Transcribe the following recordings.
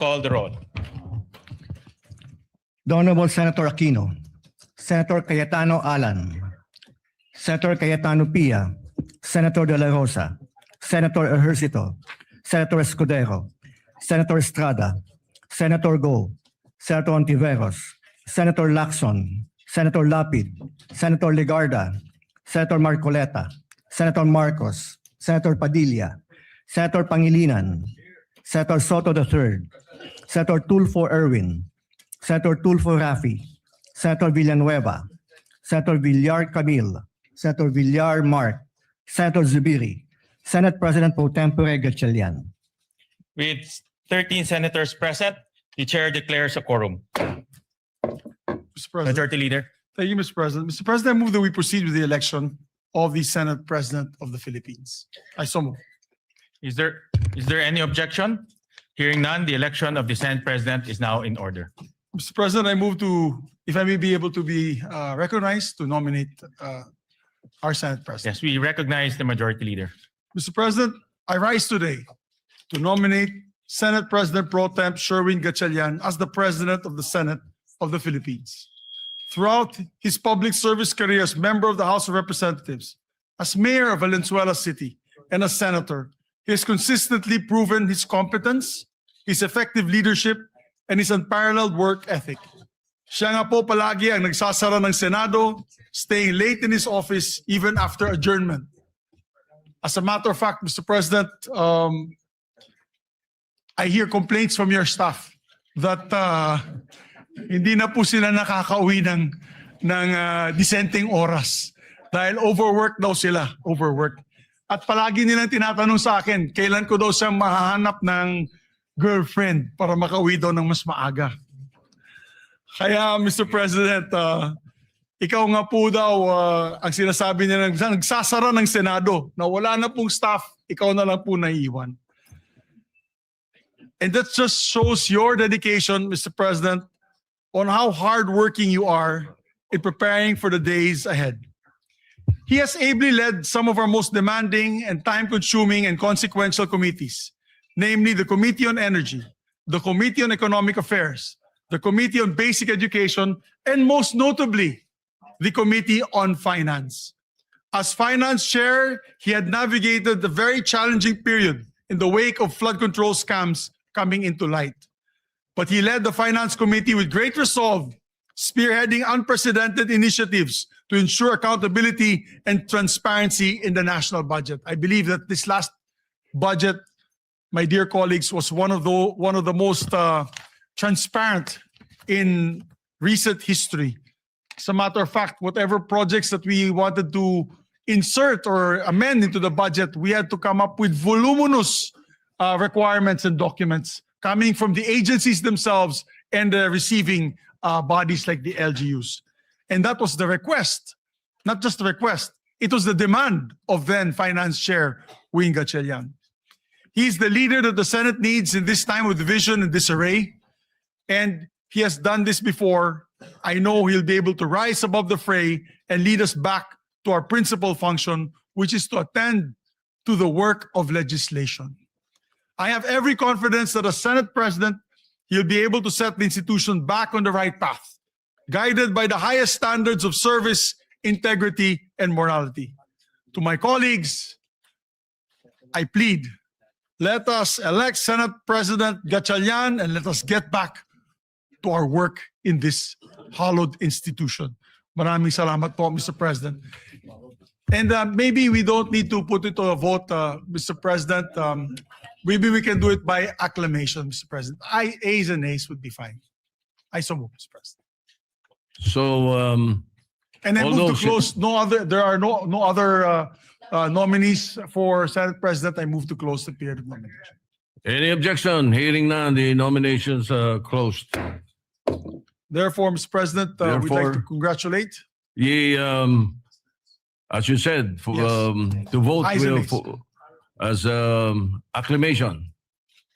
Call the roll. The Honorable Senator Aquino, Senator Cayetano Alan, Senator Cayetano Pia, Senator De La Rosa, Senator Ejercito, Senator Escudero, Senator Estrada, Senator Go, Senator Ontiveros, Senator Lacson, Senator Lapid, Senator Legarda, Senator Marcoleta, Senator Marcos, Senator Padilla, Senator Pangilinan, Senator Soto III, Senator Tulfo Erwin, Senator Tulfo Rafi, Senator Villanueva, Senator Villar Camille, Senator Villar Mark, Senator Zubiri, Senate President Pro Tempore Gatchalian. With 13 senators present, the chair declares a quorum. Mr. President. Majority Leader. Thank you, Mr. President. Mr. President, I move that we proceed with the election of the Senate President of the Philippines. I so move. Is there any objection? Hearing none, the election of the Senate President is now in order. Mr. President, I move to, if I may be able to be recognized to nominate our Senate President. Yes, we recognize the Majority Leader. Mr. President, I rise today to nominate Senate President Pro Temp Sherwin Gatchalian as the President of the Senate of the Philippines. Throughout his public service career as member of the House of Representatives, as mayor of Valenzuela City, and as senator, he has consistently proven his competence, his effective leadership, and his unparalleled work ethic. Siya nga po palagi ang nagsasara ng Senado, staying late in his office even after adjournment. As a matter of fact, Mr. President, I hear complaints from your staff that hindi na po sila nakakauwi ng disenteng oras dahil overwork daw sila, overwork. At palagi nilang tinatanong sa akin, kailan ko daw siyang mahahanap ng girlfriend para makauwi daw ng mas maaga. Kaya Mr. President, ikaw nga po daw ang sinasabi niya nagsasara ng Senado na wala na pong staff, ikaw na lang po naiiwan. And that just shows your dedication, Mr. President, on how hardworking you are in preparing for the days ahead. He has ably led some of our most demanding and time-consuming and consequential committees, namely the Committee on Energy, the Committee on Economic Affairs, the Committee on Basic Education, and most notably, the Committee on Finance. As Finance Chair, he had navigated the very challenging period in the wake of flood control scams coming into light. But he led the Finance Committee with great resolve, spearheading unprecedented initiatives to ensure accountability and transparency in the national budget. I believe that this last budget, my dear colleagues, was one of the most transparent in recent history. As a matter of fact, whatever projects that we wanted to insert or amend into the budget, we had to come up with voluminous requirements and documents coming from the agencies themselves and the receiving bodies like the LGUs. And that was the request, not just the request, it was the demand of then Finance Chair Wing Gatchalian. He's the leader that the Senate needs in this time of division and disarray. And he has done this before. I know he'll be able to rise above the fray and lead us back to our principal function, which is to attend to the work of legislation. I have every confidence that as Senate President, he'll be able to set the institution back on the right path, guided by the highest standards of service, integrity, and morality. To my colleagues, I plead, let us elect Senate President Gatchalian and let us get back to our work in this hallowed institution. Maraming salamat po, Mr. President. And maybe we don't need to put it to a vote, Mr. President. Maybe we can do it by acclamation, Mr. President. Ayes and nays would be fine. I so move, Mr. President. So, And I move to close. There are no other nominees for Senate President. I move to close the period of nomination. any objection? Hearing none, the nominations are closed. Therefore, Mr. President, we'd like to Therefore- congratulate. Ye, as you said, for, Yes. to vote Ayes and will, nays. as acclamation.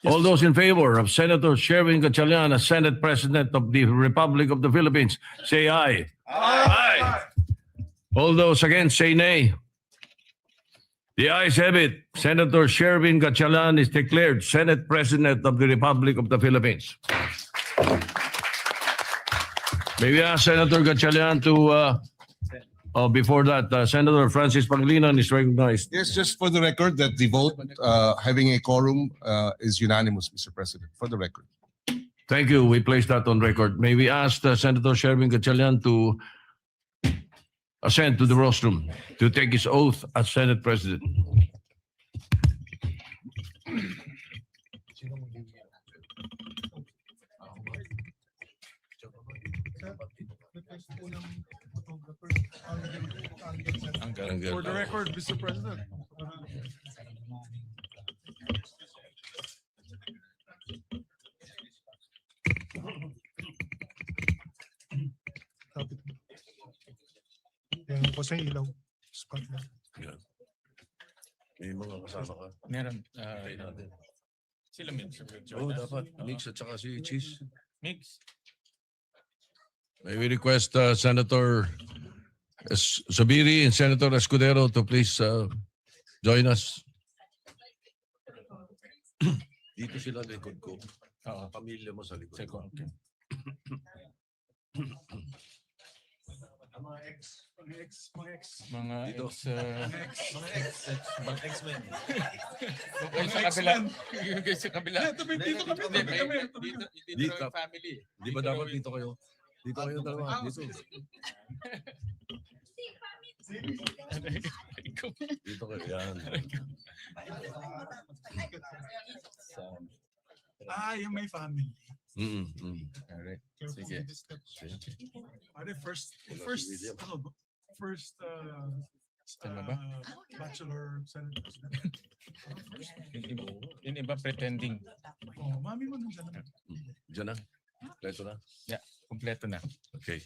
Yes. All those in favor of Senator Sherwin Gatchalian as Senate President of the Republic of the Philippines, say aye. Aye. All those against, say nay. The ayes have it. Senator Sherwin Gatchalian is declared Senate President of the Republic of the Philippines. May we ask Senator Gatchalian to, before that, Senator Francis Pangilinan is recognized. Yes, just for the record that the vote, having a quorum, is unanimous, Mr. President, for the record. Thank you. We place that on record. May we ask Senator Sherwin Gatchalian to ascend to the rostrum to take his oath as Senate President. For the record, Mr. President. Yan po sa ilaw. Spot lang. May mga kasama ka. Meron. Tayo natin. Sila mix. Oo, dapat. Mix at saka si Cheese. Mix. May we request Senator Zubiri and Senator Escudero to please join us. Dito sila likod ko. Pamilya mo sa likod ko. Okay. Mga ex. Mga Dito. X-Men. Yung sa kabila. Yung sa kabila. Dito kami. Dito yung family. Di ba dapat dito kayo? Dito kayo dalawa. Dito. Dito kayo. Yan. Yung may family. Alright. Careful Sige. with this step. First Tama ba? bachelor Senate President. Yung iba pretending. Oh, mami mo nandiyan naman. Diyan na. Leto na. Kompleto na. Okay.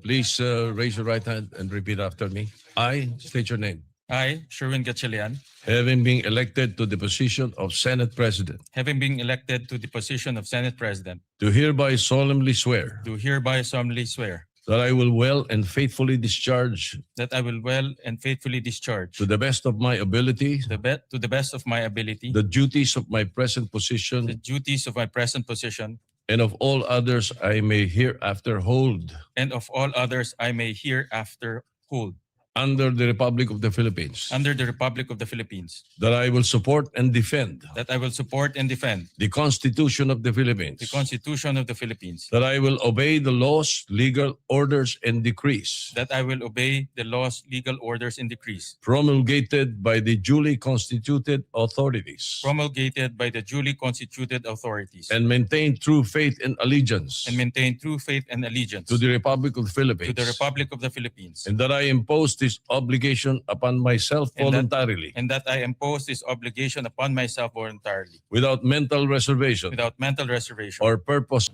Please raise your right hand and repeat after me. I state your name. I, Sherwin Gatchalian, Having been elected to the position of Senate President, having been elected to the position of Senate President, do hereby solemnly swear do hereby solemnly swear that I will well and faithfully discharge that I will well and faithfully discharge to the best of my ability to the best of my ability the duties of my present the position duties of my present position and of all others I may hereafter hold and of all others I may hereafter hold under the Republic of the Philippines, under the Republic of the Philippines, that I will support and defend that I will support and defend the Constitution of the Philippines, the Constitution of the Philippines, that I will obey the laws, legal orders, and decrees that I will obey the laws, legal orders, and decrees promulgated by the duly constituted authorities, promulgated by the duly constituted authorities, and maintain true faith and allegiance and maintain true faith and allegiance to the Republic of the to Philippines, the Republic of the Philippines, and that I impose this obligation upon myself And that- voluntarily, and that I impose this obligation upon myself voluntarily, without mental reservation without mental reservation or purpose.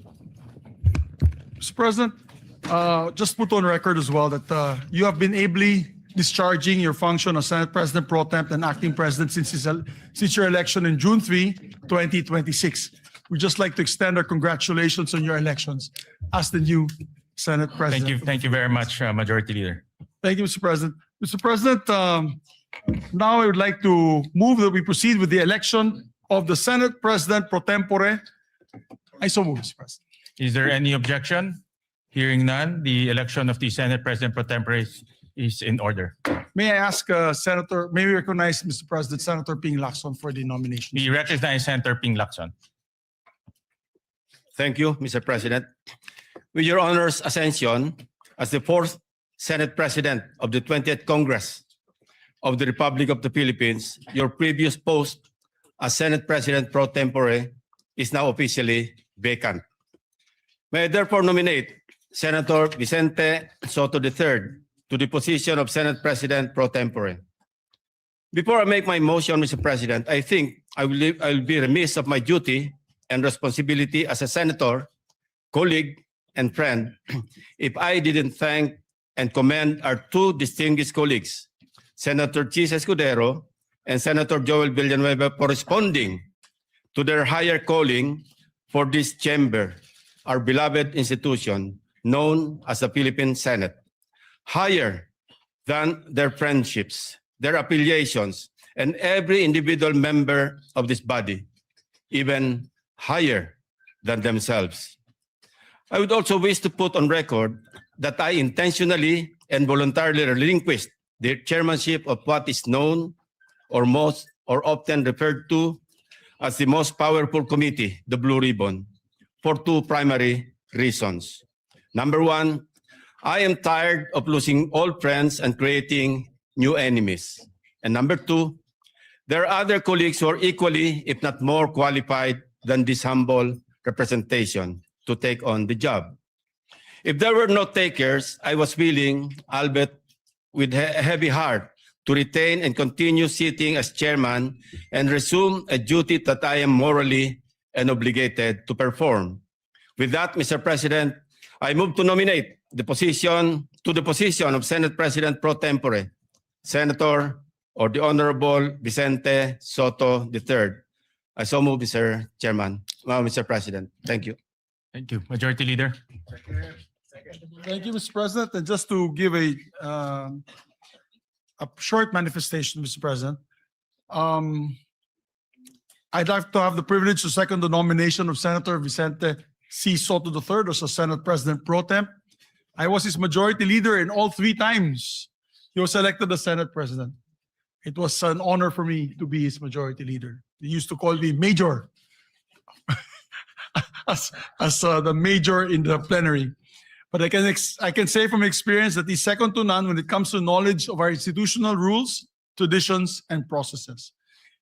Mr. President, just put on record as well that you have been ably discharging your function as Senate President Pro Temp and Acting President since your election in June 3, 2026. We'd just like to extend our congratulations on your elections as the new Senate President. Thank you very much, Majority Leader. Thank you, Mr. President. Mr. President, now I would like to move that we proceed with the election of the Senate President Pro Tempore. I so move, Mr. President. Is there any objection? Hearing none, the election of the Senate President Pro Tempore is in order. May I ask may we recognize, Mr. President, Senator Ping Lacson for the nomination? We recognize Senator Ping Lacson. Thank you, Mr. President. With your honor's ascension as the fourth Senate President of the 20th Congress of the Republic of the Philippines, your previous post as Senate President pro tempore is now officially vacant. May I therefore nominate Senator Vicente Soto III to the position of Senate President pro tempore. Before I make my motion, Mr. President, I think I will be remiss of my duty and responsibility as a senator, colleague, and friend if I didn't thank and commend our two distinguished colleagues, Senator Chis Escudero and Senator Joel Villanueva, for responding to their higher calling for this chamber, our beloved institution known as the Philippine Senate, higher than their friendships, their affiliations, and every individual member of this body, even higher than themselves. I would also wish to put on record that I intentionally and voluntarily relinquished the chairmanship of what is known or often referred to as the most powerful committee, the Blue Ribbon, for two primary reasons. Number one, I am tired of losing old friends and creating new enemies. And number two, there are other colleagues who are equally, if not more qualified than this humble representation to take on the job. If there were no takers, I was willing, albeit with a heavy heart, to retain and continue sitting as chairman and resume a duty that I am morally and obligated to perform. With that, Mr. President, I move to nominate the position of Senate President pro tempore, Senator or the Honorable Vicente Soto III. I so move, Mr. Chairman, Mr. President. Thank you. Thank you. Majority Leader. Thank you, Mr. President. And just to give a short manifestation, Mr. President, I'd like to have the privilege to second the nomination of Senator Vicente C. Soto III as a Senate President pro temp. I was his majority leader in all 3 times he was elected as Senate President. It was an honor for me to be his majority leader. He used to call me Major as the major in the plenary. But I can say from experience that he's second to none when it comes to knowledge of our institutional rules, traditions, and processes.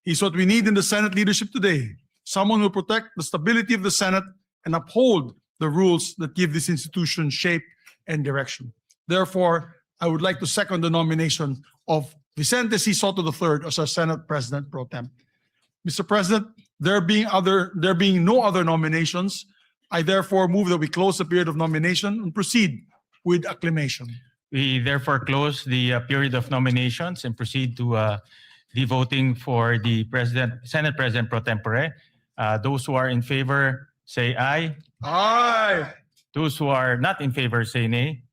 He's what we need in the Senate leadership today. Someone who will protect the stability of the Senate and uphold the rules that give this institution shape and direction. Therefore, I would like to second the nomination of Vicente C. Soto III as our Senate President pro temp. Mr. President, there being no other nominations, I therefore move that we close the period of nomination and proceed with acclamation. We therefore close the period of nominations and proceed to the voting for the Senate President pro tempore. Those who are in favor say aye. Aye. Those who are not in favor say nay.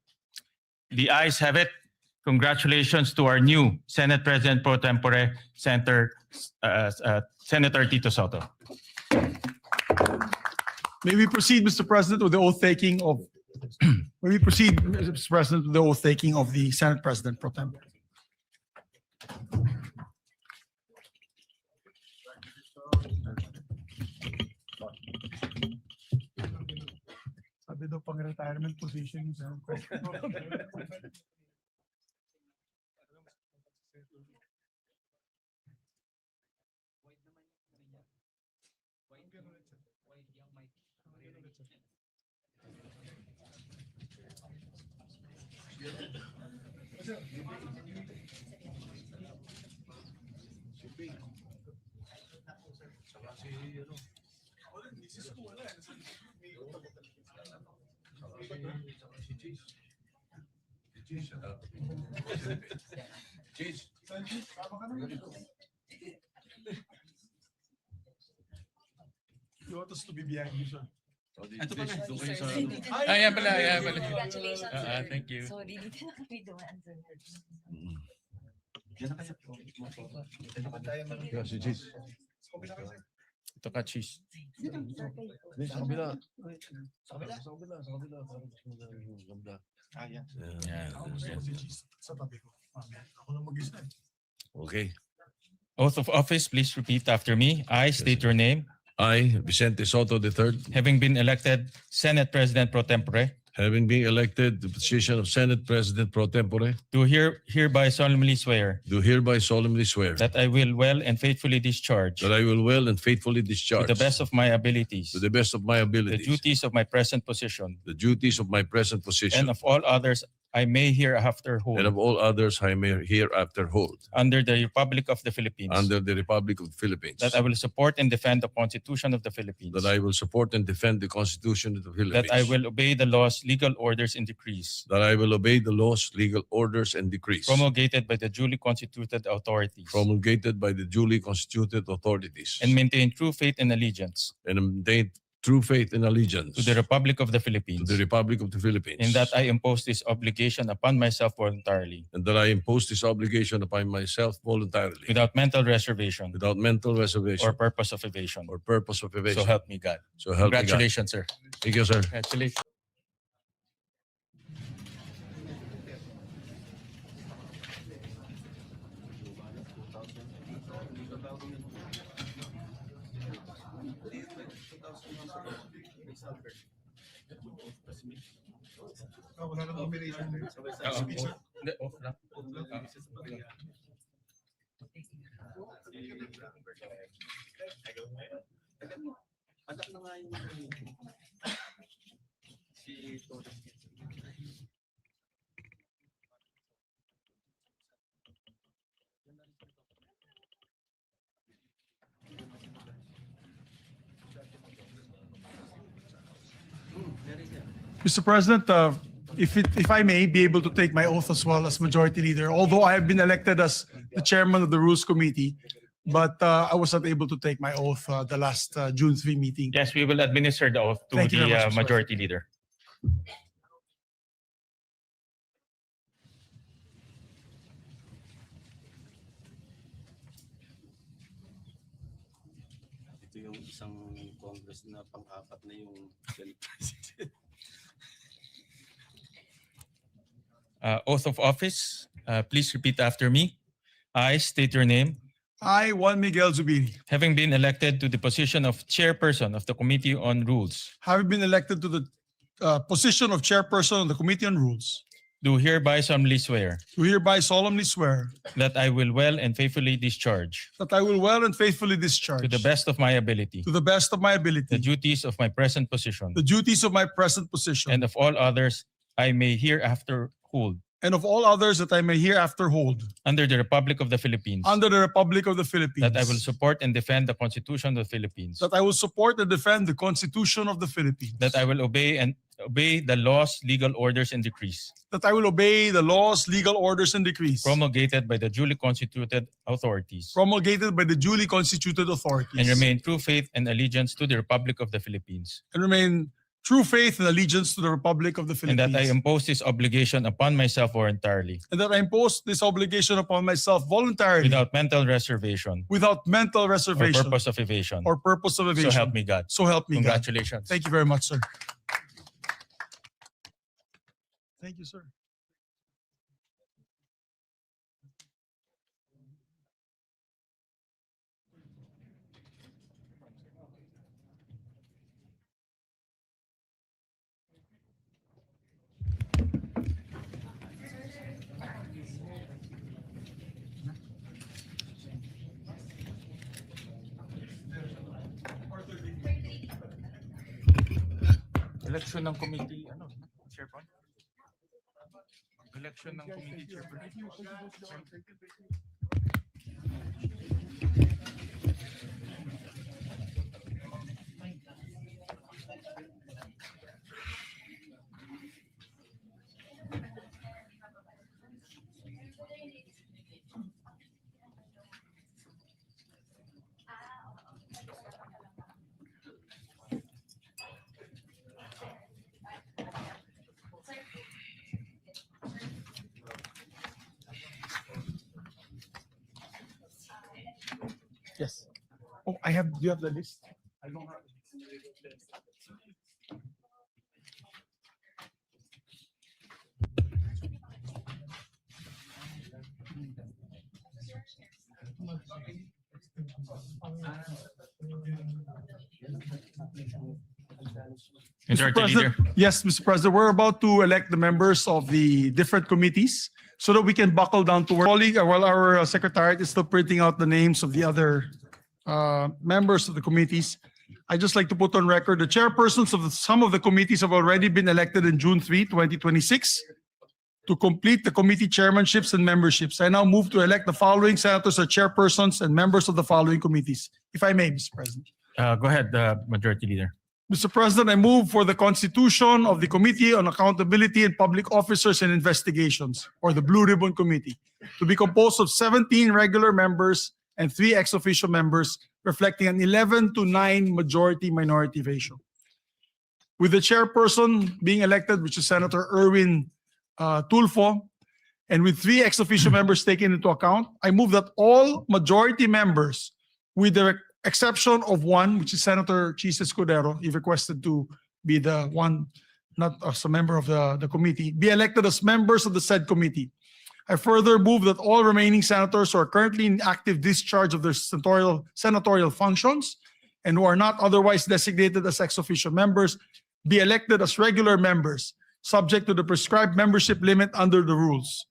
The ayes have it. Congratulations to our new Senate President pro tempore, Senator Tito Soto. May we proceed, Mr. President, with the oath taking of the Senate President pro tempore. Sabi daw pang retirement position. You want us to be behind you, sir? Ayan pala. Congratulations, sir. Thank you. Sorry, dito na kami dumaan, sir. Ito ka, cheese. Sa tabi ko. Ako na mag-isa. Okay. Oath of office, please repeat after me. I state your name. I, Vicente Soto III, Having been elected Senate President pro tempore, having been elected the position of Senate President pro tempore, do hereby solemnly swear do hereby solemnly swear that I will well and faithfully discharge, that I will well and faithfully to discharge the best of my abilities, to the best of my the abilities duties of my present position, the duties of my present position and of all others I may hereafter and hold of all others I may hereafter hold under the Republic of the Philippines, under the Republic of the Philippines, that I will support and defend the Constitution of the Philippines, that I will support and defend the Constitution of the Philippines, that I will obey the laws, legal orders, and decrees that I will obey the laws, legal orders, and decrees promulgated by the duly constituted authorities, promulgated by the duly constituted authorities, and maintain true faith and allegiance and maintain true faith and allegiance to the Republic of the to Philippines, the Republic of the Philippines, and that I impose this obligation upon myself voluntarily, and that I impose this obligation upon myself voluntarily, without mental reservation without mental reservation or purpose of evasion. or purpose of evasion. So help me God. So help me God. Congratulations, sir. Thank you, sir. Congratulations. Wala nang combination. Hindi, off lang. Mr. President, if I may be able to take my oath as well as Majority Leader, although I have been elected as the Chairman of the Rules Committee, but I was not able to take my oath the last June 3 meeting. Yes, we will administer the oath to Thank you very the much, Mr. Majority Leader. Ito yung isang Congress na pang-apat na yung Senate President. Oath of office. Please repeat after me. I state your name. I, Juan Miguel Zubiri, Having been elected to the position of Chairperson of the Committee on Rules, having been elected to the position of Chairperson of the Committee on Rules, do hereby solemnly swear do hereby solemnly swear that I will well and faithfully discharge, that I will well and faithfully discharge to the best of my ability, to the best of my ability the duties of my present position, the duties of my present position and of all others I may hereafter hold and of all others that I may hereafter hold under the Republic of the Philippines, under the Republic of the Philippines, that I will support and defend the Constitution of the Philippines, that I will support and defend the Constitution of the Philippines, that I will obey the laws, legal orders, and decrees that I will obey the laws, legal orders, and decrees promulgated by the duly constituted authorities, promulgated by the duly constituted authorities, and remain true faith and allegiance to the Republic of the Philippines, and remain true faith and allegiance to the Republic of the and that I Philippines, impose this obligation upon myself voluntarily, and that I impose this obligation upon myself voluntarily without mental reservation without mental or reservation purpose of evasion. or purpose of evasion. So help me God. So help me God. Congratulations. Thank you very much, sir. Thank you, sir. Election ng committee, chairperson? Election ng committee chairperson. Yes. Oh, I have, do you have the list? I don't have. Majority Leader. Yes, Mr. President, we're about to elect the members of the different committees so that we can buckle down to work. Colleague, while our secretariat is still printing out the names of the other members of the committees, I just like to put on record the chairpersons of some of the committees have already been elected in June 3, 2026 to complete the committee chairmanships and memberships. I now move to elect the following senators as chairpersons and members of the following committees. If I may, Mr. President. Go ahead, Majority Leader. Mr. President, I move for the constitution of the Committee on Accountability and Public Officers and Investigations, or the Blue Ribbon Committee, to be composed of 17 regular members and 3 ex officio members, reflecting an 11-9 majority-minority ratio. with the chairperson being elected, which is Senator Erwin Tulfo, and with 3 ex-officio members taken into account, I move that all majority members, with the exception of 1, which is Senator Chis Escudero, he requested to be the one, not as a member of the committee, be elected as members of the said committee. I further move that all remaining senators who are currently in active discharge of their senatorial functions and who are not otherwise designated as ex-officio members be elected as regular members, subject to the prescribed membership limit under the rules.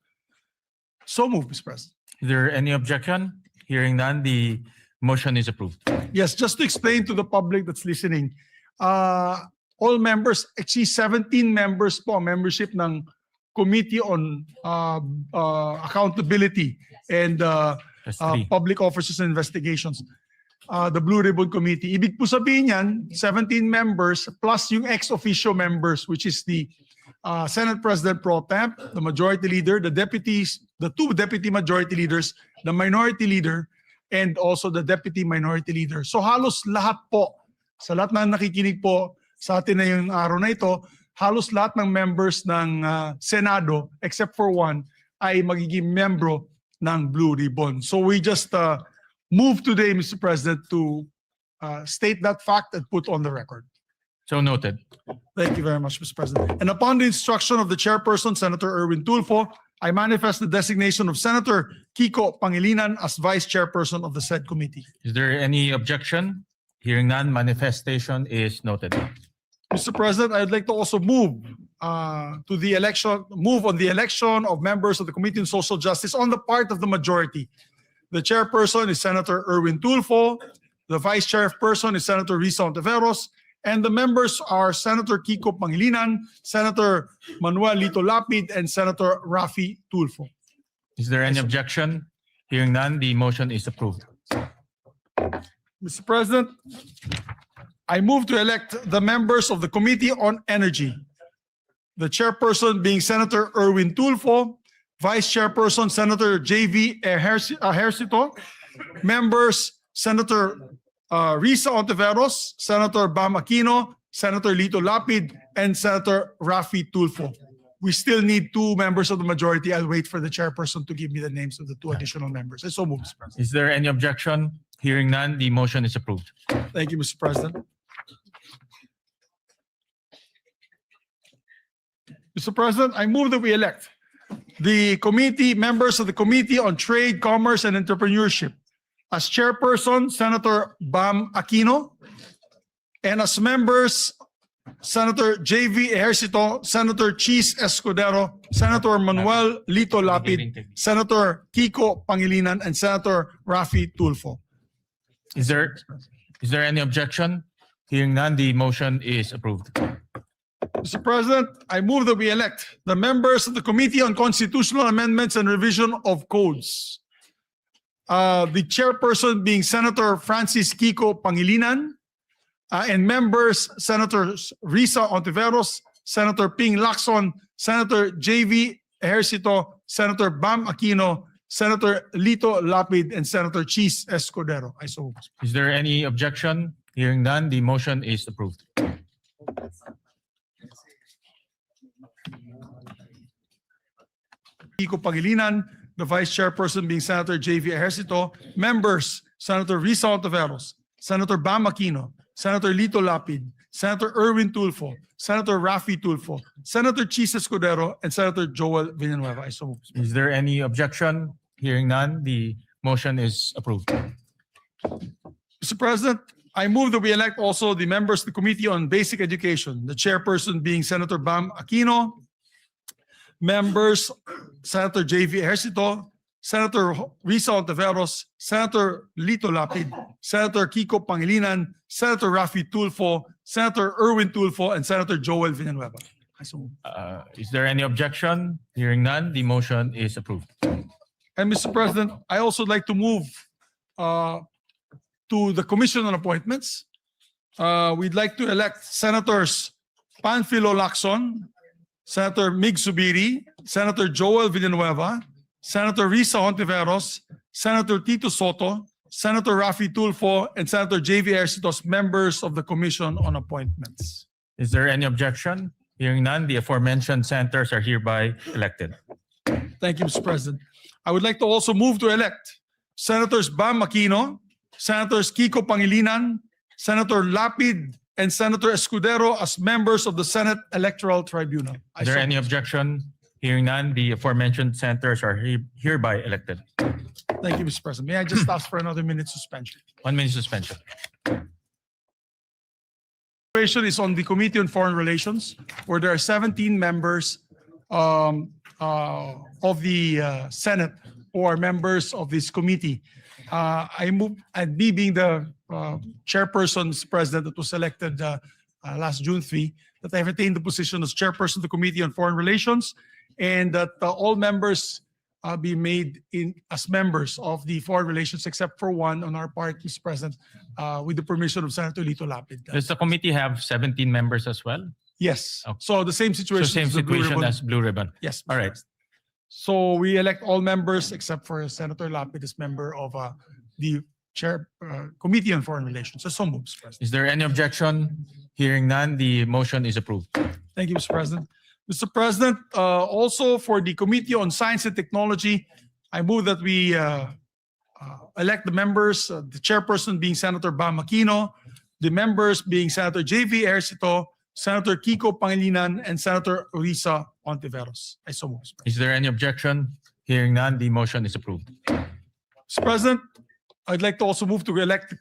So moved, Mr. President. Is there any objection? Hearing none, the motion is approved. Yes, just to explain to the public that's listening, all members, actually 17 members po ang membership ng Committee on Accountability and That's 3. Public Officers and Investigations, the Blue Ribbon Committee. Ibig po sabihin yan, 17 members plus yung ex-officio members, which is the Senate President Pro Temp, the Majority Leader, the deputies, the 2 deputy majority leaders, the Minority Leader, and also the Deputy Minority Leader. So halos lahat po, sa lahat na nakikinig po sa atin na yung araw na ito, halos lahat ng members ng Senado, except for 1, ay magiging membro ng Blue Ribbon. So we just move today, Mr. President, to state that fact and put on the record. So noted. Thank you very much, Mr. President. And upon the instruction of the chairperson, Senator Erwin Tulfo, I manifest the designation of Senator Kiko Pangilinan as vice chairperson of the said committee. Is there any objection? Hearing none, manifestation is noted. Mr. President, I'd like to also move on the election of members of the Committee on Social Justice on the part of the majority. The chairperson is Senator Erwin Tulfo. The vice chairperson is Senator Risa Ontiveros. And the members are Senator Kiko Pangilinan, Senator Manuel Lito Lapid, and Senator Rafi Tulfo. Is there any objection? Hearing none, the motion is approved. Mr. President, I move to elect the members of the Committee on Energy. The chairperson being Senator Erwin Tulfo, vice chairperson Senator J.V. Ejercito, members Senator Risa Ontiveros, Senator Bam Aquino, Senator Lito Lapid, and Senator Rafi Tulfo. We still need 2 members of the majority. I'll wait for the chairperson to give me the names of the 2 additional members. I so move, Mr. President. Is there any objection? Hearing none, the motion is approved. Thank you, Mr. President. Mr. President, I move that we elect the committee members of the Committee on Trade, Commerce, and Entrepreneurship. As chairperson, Senator Bam Aquino, and as members, Senator J.V. Ejercito, Senator Chis Escudero, Senator Manuel Lito Lapid, Senator Kiko Pangilinan, and Senator Rafi Tulfo. Is there any objection? Hearing none, the motion is approved. Mr. President, I move that we elect the members of the Committee on Constitutional Amendments and Revision of Codes. The chairperson being Senator Francis Kiko Pangilinan, and members Senators Risa Ontiveros, Senator Ping Lacson, Senator J.V. Ejercito, Senator Bam Aquino, Senator Lito Lapid, and Senator Chis Escudero. I so move. Is there any objection? Hearing none, the motion is approved. Kiko Pangilinan, the vice chairperson being Senator J.V. Ejercito, members Senator Risa Ontiveros, Senator Bam Aquino, Senator Lito Lapid, Senator Erwin Tulfo, Senator Rafi Tulfo, Senator Chis Escudero, and Senator Joel Villanueva. I so move. Is there any objection? Hearing none, the motion is approved. Mr. President, I move that we elect also the members of the Committee on Basic Education, the chairperson being Senator Bam Aquino, members Senator J.V. Ejercito, Senator Risa Ontiveros, Senator Lito Lapid, Senator Kiko Pangilinan, Senator Rafi Tulfo, Senator Erwin Tulfo, and Senator Joel Villanueva. I so move. Is there any objection? Hearing none, the motion is approved. And Mr. President, I also like to move to the Commission on Appointments. We'd like to elect Senators Panfilo Lacson, Senator Mig Subiri, Senator Joel Villanueva, Senator Risa Ontiveros, Senator Tito Soto, Senator Rafi Tulfo, and Senator J.V. Ejercito as members of the Commission on Appointments. Is there any objection? Hearing none, the aforementioned senators are hereby elected. Thank you, Mr. President. I would like to also move to elect Senators Bam Aquino, Senators Kiko Pangilinan, Senator Lapid, and Senator Escudero as members of the Senate Electoral Tribunal. I Is there so any move. objection? Hearing none, the aforementioned senators are hereby elected. Thank you, Mr. President. May I just ask for another minute suspension? 1 minute suspension. Question is on the Committee on Foreign Relations, where there are 17 members of the Senate who are members of this committee. I move, and me being the chairperson, Mr. President, that was elected last June 3, that I have attained the position as chairperson of the Committee on Foreign Relations, and that all members be made as members of the Foreign Relations, except for one on our part, Mr. President, with the permission of Senator Lito Lapid. Does the committee have 17 members as well? Yes. Okay. So the same So situation. same as the Blue situation Ribbon. as Blue Ribbon. Yes. All Mr. right. President. So we elect all members except for Senator Lapid as member of the Committee on Foreign Relations. So moves, President. Is there any objection? Hearing none, the motion is approved. Thank you, Mr. President. Mr. President, also for the Committee on Science and Technology, I move that we elect the members, the chairperson being Senator Bam Aquino, the members being Senator J.V. Ercito, Senator Kiko Pangilinan, and Senator Risa Ontiveros. I so move, Mr. President. Is there any objection? Hearing none, the motion is approved. Mr. President, I'd like to also move to elect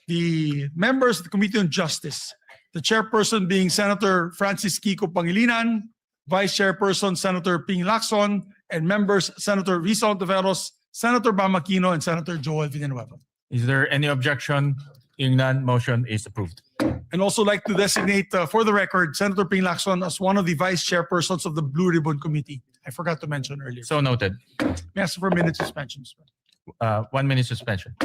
the members of the Committee on Justice. The chairperson being Senator Francis Kiko Pangilinan, Vice Chairperson Senator Ping Lacson, and members Senator Risa Ontiveros, Senator Bam Aquino, and Senator Joel Villanueva. Is there any objection? Hearing none, motion is approved. And also like to designate, for the record, Senator Ping Lacson as one of the Vice Chairpersons of the Blue Ribbon Committee. I forgot to mention earlier. So noted. May I ask for a minute suspension, Mr. President? 1 minute suspension.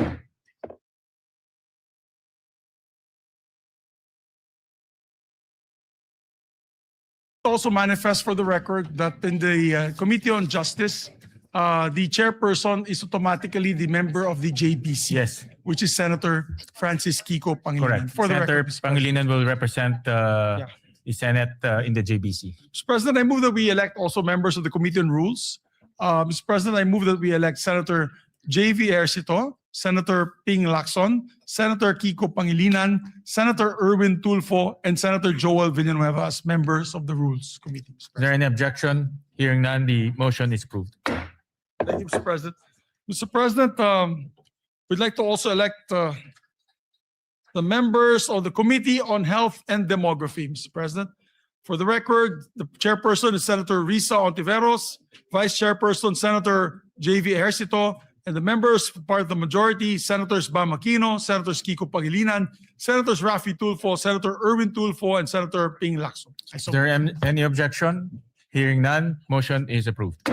Also manifest for the record that in the Committee on Justice, the chairperson is automatically the member of the JBC. Yes, Which is Senator Francis Kiko Pangilinan. correct. For the Senator record, Mr. President. Pangilinan will represent the Senate in the JBC. Mr. President, I move that we elect also members of the Committee on Rules. Mr. President, I move that we elect Senator J.V. Ercito, Senator Ping Lacson, Senator Kiko Pangilinan, Senator Erwin Tulfo, and Senator Joel Villanueva as members of the Rules Committee. Mr. Is there any objection? Hearing none, the motion is approved. Thank you, Mr. President. Mr. President, we'd like to also elect the members of the Committee on Health and Demography, Mr. President. For the record, the chairperson is Senator Risa Ontiveros, Vice Chairperson Senator J.V. Ercito, and the members, part of the majority, Senators Bam Aquino, Senators Kiko Pangilinan, Senators Rafi Tulfo, Senator Erwin Tulfo, and Senator Ping Lacson. Is there any objection? Hearing none, motion is approved.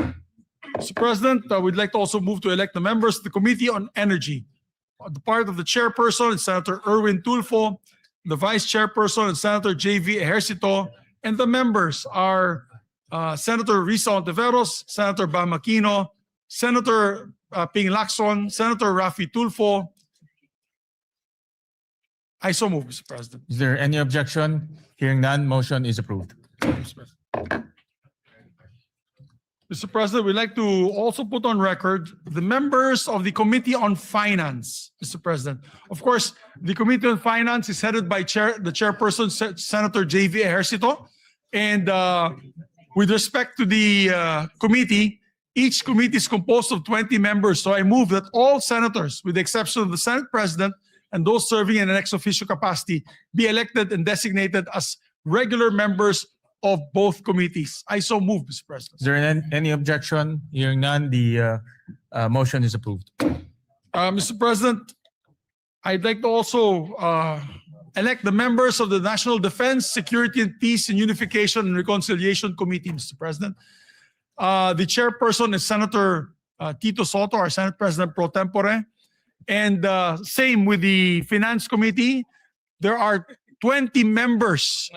Mr. President, we'd like to also move to elect the members of the Committee on Energy. The part of the chairperson is Senator Erwin Tulfo, the vice chairperson is Senator J.V. Ejercito, and the members are Senator Risa Ontiveros, Senator Bam Aquino, Senator Ping Lacson, Senator Rafi Tulfo. I so move, Mr. President. Is there any objection? Hearing none, motion is approved. Mr. President, we'd like to also put on record the members of the Committee on Finance, Mr. President. Of course, the Committee on Finance is headed by the chairperson, Senator J.V. Ejercito. And with respect to the committee, each committee is composed of 20 members. So I move that all senators, with the exception of the Senate President and those serving in an ex officio capacity, be elected and designated as regular members of both committees. I so move, Mr. President. Is there any objection? Hearing none, the motion is approved. Mr. President, I'd like to also elect the members of the National Defense, Security and Peace and Unification and Reconciliation Committee, Mr. President. The chairperson is Senator Tito Soto, our Senate President pro tempore. And same with the Finance Committee. There are 20 members.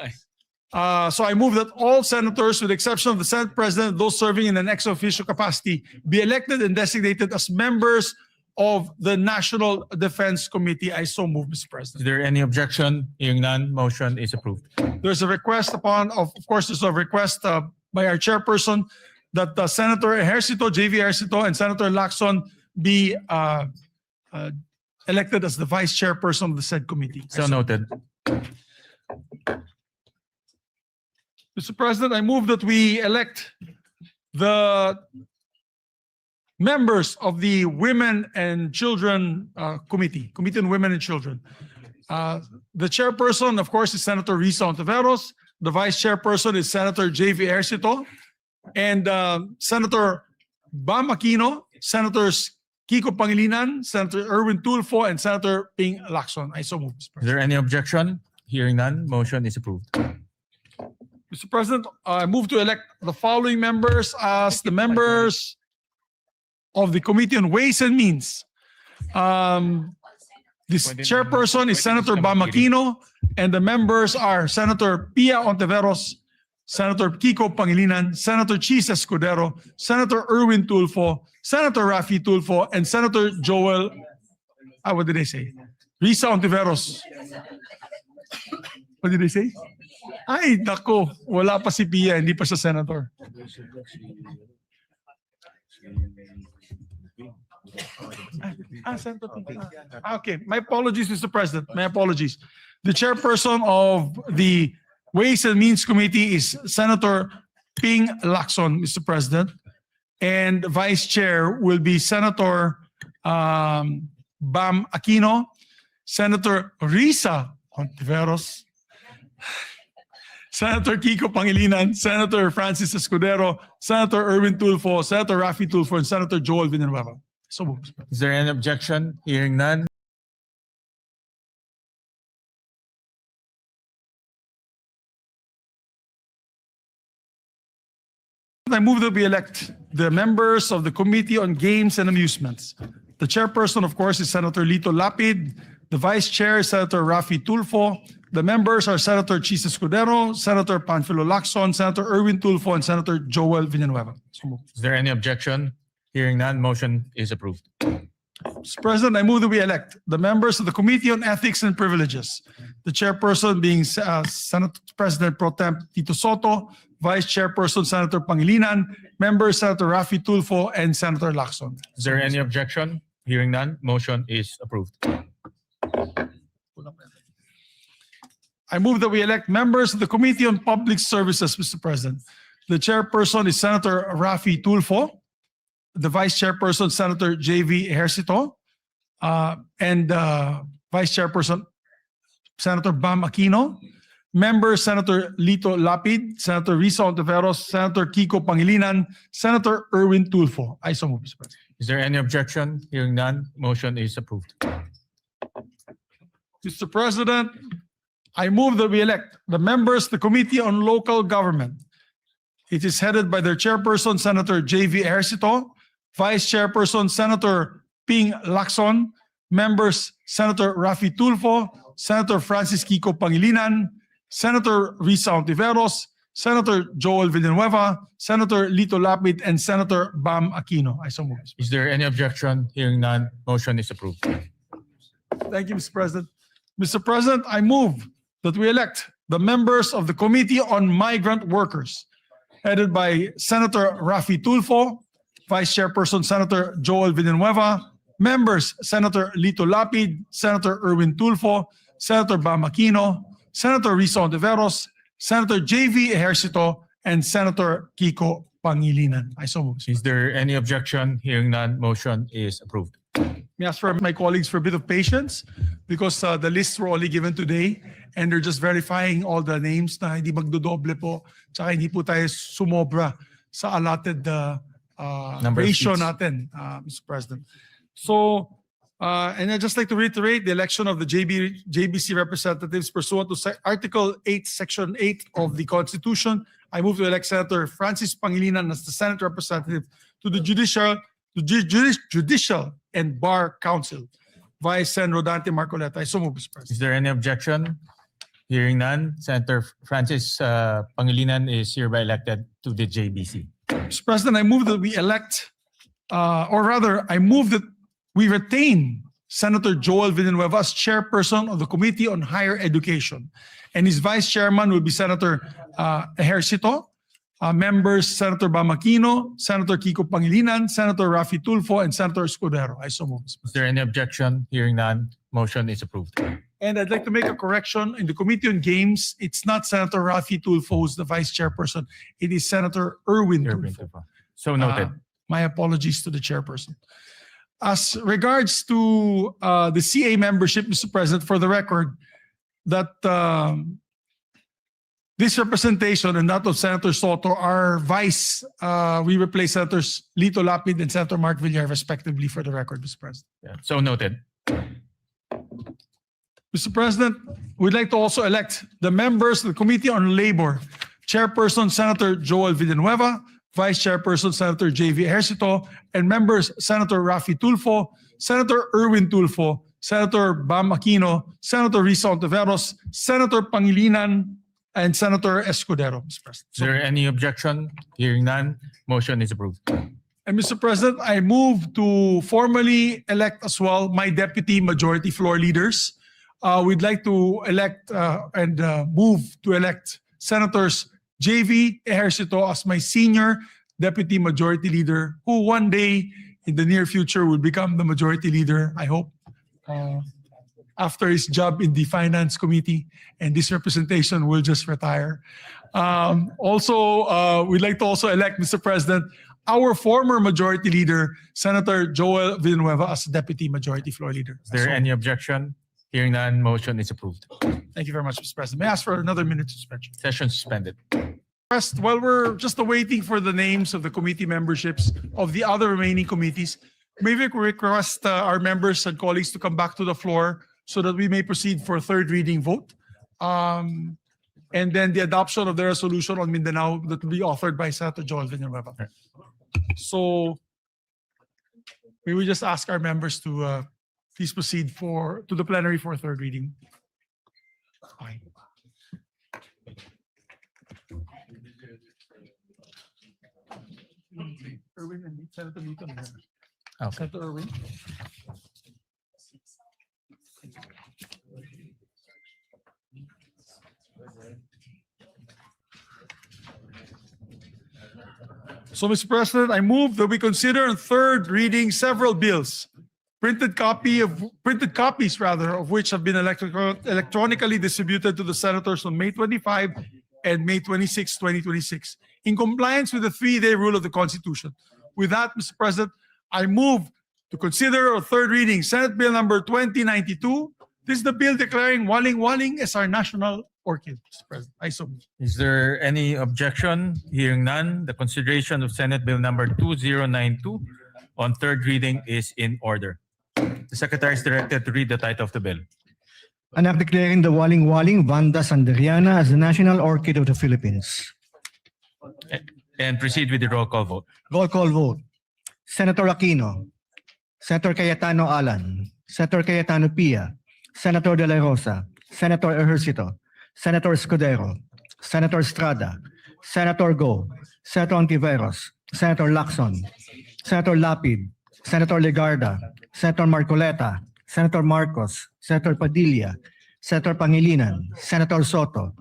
So I move that all senators, with the exception of the Senate President, those serving in an ex officio capacity, be elected and designated as members of the National Defense Committee. I so move, Mr. Is President. there any objection? Hearing none, motion is approved. There's a request of course, there's a request by our chairperson that Senator Ejercito, JV Ejercito, and Senator Lacson be elected as the vice chairperson of the said committee. So noted. Mr. President, I move that we elect the members of the Women and Children Committee on Women and Children. The chairperson, of course, is Senator Risa Ontiveros. The vice chairperson is Senator J.V. Ejercito. And Senator Bam Aquino, Senators Kiko Pangilinan, Senator Erwin Tulfo, and Senator Ping Lacson. I so move, Mr. Is President. there any objection? Hearing none, motion is approved. Mr. President, I move to elect the following members as the members of the Committee on Ways and Means. This chairperson is Senator Bam Aquino, and the members are Senator Pia Ontiveros, Senator Kiko Pangilinan, Senator Chis Escudero, Senator Erwin Tulfo, Senator Rafi Tulfo, and Senator Joel, what did I say? Risa Ontiveros. What did I say? Ay, nako, wala pa si Pia, hindi pa siya senator. Senator Pia. Okay, my apologies, Mr. President. My apologies. The chairperson of the Ways and Means Committee is Senator Ping Lacson, Mr. President. And vice chair will be Senator Bam Aquino, Senator Risa Ontiveros, Senator Kiko Pangilinan, Senator Francis Escudero, Senator Erwin Tulfo, Senator Rafi Tulfo, and Senator Joel Villanueva. So moved. Is there any objection? Hearing none, I move that we elect the members of the Committee on Games and Amusements. The chairperson, of course, is Senator Lito Lapid. The vice chair is Senator Rafi Tulfo. The members are Senator Chis Escudero, Senator Panfilo Lacson, Senator Erwin Tulfo, and Senator Joel Villanueva. So moved. is there any objection? Hearing none, motion is approved. Mr. President, I move that we elect the members of the Committee on Ethics and Privileges. The chairperson being Senate President Pro Tem Tito Soto, Vice Chairperson Senator Pangilinan, members Senator Rafi Tulfo, and Senator Lacson. Is there any objection? Hearing none, motion is approved. I move that we elect members of the Committee on Public Services, Mr. President. The chairperson is Senator Rafi Tulfo. The vice chairperson, Senator J.V. Ejercito. And vice chairperson, Senator Bam Aquino. Members, Senator Lito Lapid, Senator Risa Ontiveros, Senator Kiko Pangilinan, Senator Erwin Tulfo. I so move, Mr. President. Is there any objection? Hearing none, motion is approved. Mr. President, I move that we elect the members of the Committee on Local Government. It is headed by their chairperson, Senator J.V. Ejercito, Vice Chairperson, Senator Ping Lacson, members, Senator Rafi Tulfo, Senator Francis Kiko Pangilinan, Senator Risa Ontiveros, Senator Joel Villanueva, Senator Lito Lapid, and Senator Bam Aquino. I so move. Is there any objection? Hearing none, motion is approved. Thank you, Mr. President. Mr. President, I move that we elect the members of the Committee on Migrant Workers, headed by Senator Rafi Tulfo, Vice Chairperson Senator Joel Villanueva, members Senator Lito Lapid, Senator Erwin Tulfo, Senator Bam Aquino, Senator Risa Ontiveros, Senator J.V. Ejercito, and Senator Kiko Pangilinan. I so move. Is there any objection? Hearing none, motion is approved. May I ask for my colleagues for a bit of patience because the lists were only given today and they're just verifying all the names na hindi magdodoble po tsaka hindi po tayo sumobra sa allotted Number of ratio seats. natin, Mr. President. So, and I'd just like to reiterate the election of the JBC representatives pursuant to Article 8, Section 8 of the Constitution. I move to elect Senator Francis Pangilinan as the Senate representative to the Judicial and Bar Council. Vice Sen. Rodante Marcoleta. I so move, Mr. President. Is there any objection? Hearing none, Senator Francis Pangilinan is hereby elected to the JBC. Mr. President, I move that we elect, or rather, I move that we retain Senator Joel Villanueva as chairperson of the Committee on Higher Education. And his vice chairman will be Senator Ejercito, members Senator Bam Aquino, Senator Kiko Pangilinan, Senator Raffy Tulfo, and Senator Escudero. I so move. Is there any objection? Hearing none, motion is approved. And I'd like to make a correction. In the Committee on Games, it's not Senator Raffy Tulfo who's the vice chairperson. It is Senator Erwin Tulfo. So noted. My apologies to the chairperson. As regards to the CA membership, Mr. President, for the record, that this representation and that of Senator Soto are vice. We replace Senators Lito Lapid and Senator Mark Villar respectively, for the record, Mr. President. Yeah, so noted. Mr. President, we'd like to also elect the members of the Committee on Labor. Chairperson, Senator Joel Villanueva. Vice Chairperson, Senator J.V. Ejercito. And members, Senator Raffy Tulfo, Senator Erwin Tulfo, Senator Bam Aquino, Senator Risa Ontiveros, Senator Pangilinan, and Senator Escudero, Mr. President. Is there any objection? Hearing none, motion is approved. And Mr. President, I move to formally elect as well my deputy majority floor leaders. We'd like to elect and move to elect Senators J.V. Ejercito as my senior deputy majority leader, who one day in the near future will become the majority leader, I hope, after his job in the Finance Committee, and this representation will just retire. Also, we'd like to also elect, Mr. President, our former majority leader, Senator Joel Villanueva, as deputy majority floor leader. Is there any objection? Hearing none, motion is approved. Thank you very much, Mr. President. May I ask for another minute suspension? Session suspended. First, while we're just awaiting for the names of the committee memberships of the other remaining committees, may we request our members and colleagues to come back to the floor so that we may proceed for a third reading vote. And then the adoption of the resolution on Mindanao that will be authored by Senator Joel Villanueva. So may we just ask our members to please proceed to the plenary for a third reading. Fine. Erwin and Senator Lito. Okay. Senator Erwin. So, Mr. President, I move that we consider on third reading several bills, printed copies of which have been electronically distributed to the senators on May 25 and May 26, 2026, in compliance with the 3-day rule of the Constitution. With that, Mr. President, I move to consider on third reading Senate Bill number 2092. This is the bill declaring waling-waling as our national orchid, Mr. President. I so move. Is there any objection? Hearing none, the consideration of Senate Bill number 2092 on third reading is in order. The Secretary is directed to read the title of the bill. An act declaring the waling-waling Vanda sanderiana as the national orchid of the Philippines. And proceed with the roll call vote. Roll call vote. Senator Aquino, Senator Cayetano Alan, Senator Cayetano Pia, Senator De La Rosa, Senator Ejercito, Senator Escudero, Senator Estrada, Senator Go, Senator Ontiveros, Senator Lacson, Senator Lapid, Senator Legarda, Senator Marcoleta, Senator Marcos, Senator Padilla, Senator Pangilinan, Senator Soto,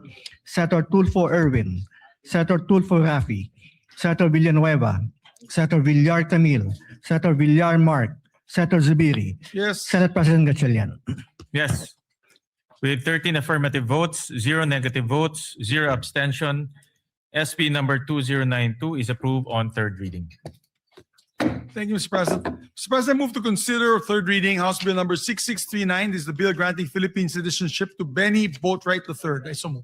Senator Tulfo Erwin, Senator Tulfo Raffy, Senator Villanueva, Senator Villar Camille, Senator Villar Mark, Senator Zubiri, Yes. Senate President Gatchalian. Yes. With 13 affirmative votes, 0 negative votes, 0 abstention, SP number 2092 is approved on third reading. Thank you, Mr. President. Mr. President, I move to consider third reading House Bill number 6639. This is the bill granting Philippine citizenship to Benny Boatwright III. I so move.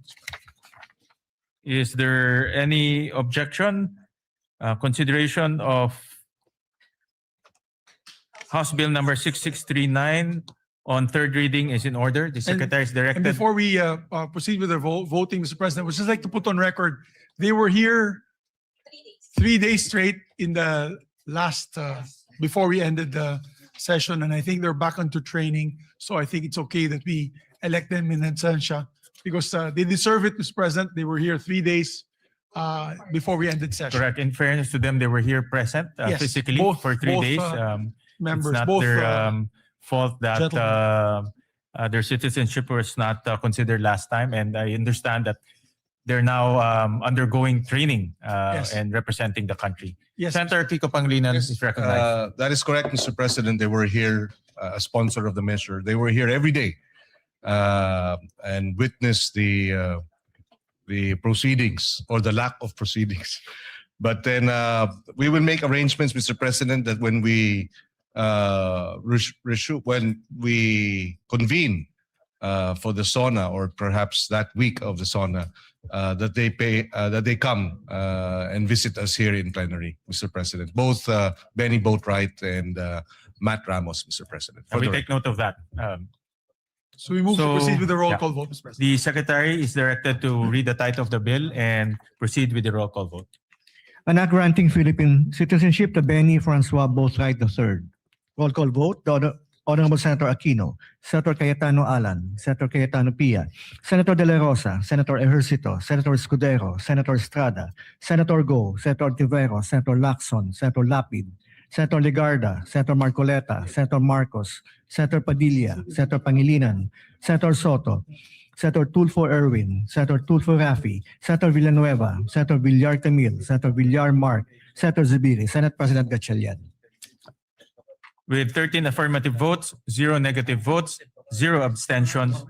Is there any objection? Consideration of House Bill number 6639 on third reading is in order. The Secretary is And directed. before we proceed with the voting, Mr. President, I would just like to put on record, they were here 3 days straight in the last, before we ended the session, and I think they're back onto training. So I think it's okay that we elect them in absentia because they deserve it, Mr. President. They were here 3 days before we ended session. Correct. In fairness to them, they were here present Yes, physically both- for 3 both, days. members, It's not both their fault that gentlemen. their citizenship was not considered last time, and I understand that they're now undergoing training Yes. and representing the country. Yes. Senator Kiko Pangilinan Yes, is recognized. that is correct, Mr. President. They were here, a sponsor of the measure. They were here every day and witnessed the proceedings or the lack of proceedings. But then we will make arrangements, Mr. President, that when we when we convene for the SONA, or perhaps that week of the SONA, that they come and visit us here in plenary, Mr. President. Both Benny Boatwright and Matt Ramos, Mr. President. And we take note of that. So we move to So, proceed with the roll yeah. call vote, Mr. President. The Secretary is directed to read the title of the bill and proceed with the roll call vote. An act granting Philippine citizenship to Benny Francois Boatwright III. Roll call vote. The Honorable Senator Aquino, Senator Cayetano Alan, Senator Cayetano Pia, Senator De La Rosa, Senator Ejercito, Senator Escudero, Senator Estrada, Senator Go, Senator Tiveros, Senator Lacson, Senator Lapid, Senator Legarda, Senator Marcoleta, Senator Marcos, Senator Padilla, Senator Pangilinan, Senator Soto, Senator Tulfo Erwin, Senator Tulfo Rafi, Senator Villanueva, Senator Villar Camille, Senator Villar Mark, Senator Zubiri, Senate President Gatchalian. With 13 affirmative votes, 0 negative votes, 0 abstentions,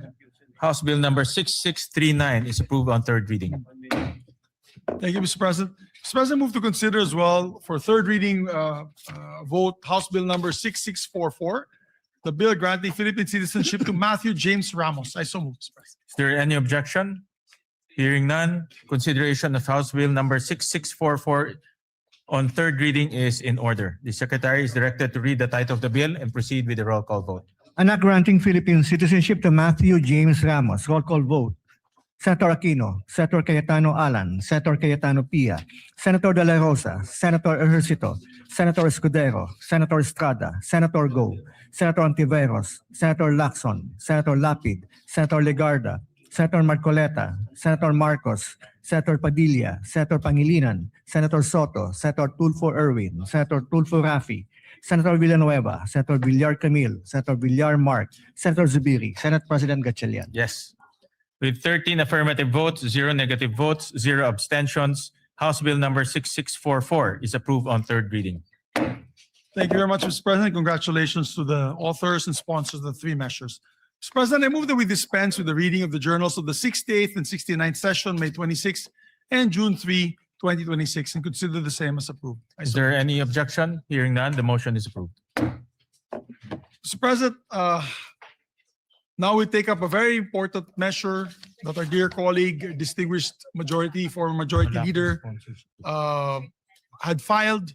House Bill number 6639 is approved on third reading. Thank you, Mr. President. Mr. President, move to consider as well for third reading vote House Bill number 6644, the bill granting Philippine citizenship to Matthew James Ramos. I so move, Mr. President. Is there any objection? Hearing none, consideration of House Bill number 6644 on third reading is in order. The Secretary is directed to read the title of the bill and proceed with the roll call vote. An act granting Philippine citizenship to Matthew James Ramos. Roll call vote. Senator Aquino, Senator Cayetano Alan, Senator Cayetano Pia, Senator De La Rosa, Senator Ejercito, Senator Escudero, Senator Estrada, Senator Go, Senator Antiveros, Senator Lacson, Senator Lapid, Senator Legarda, Senator Marcoleta, Senator Marcos, Senator Padilla, Senator Pangilinan, Senator Soto, Senator Tulfo Erwin, Senator Tulfo Rafi, Senator Villanueva, Senator Villar Camille, Senator Villar Mark, Senator Zubiri, Senate President Gatchalian. Yes. With 13 affirmative votes, 0 negative votes, 0 abstentions, House Bill number 6644 is approved on third reading. Thank you very much, Mr. President. Congratulations to the authors and sponsors of the three measures. Mr. President, I move that we dispense with the reading of the journals of the 68th and 69th session, May 26 and June 3, 2026, and consider the same as approved. Is there any objection? Hearing none, the motion is approved. Mr. President, now we take up a very important measure that our dear colleague, distinguished former majority leader, had filed.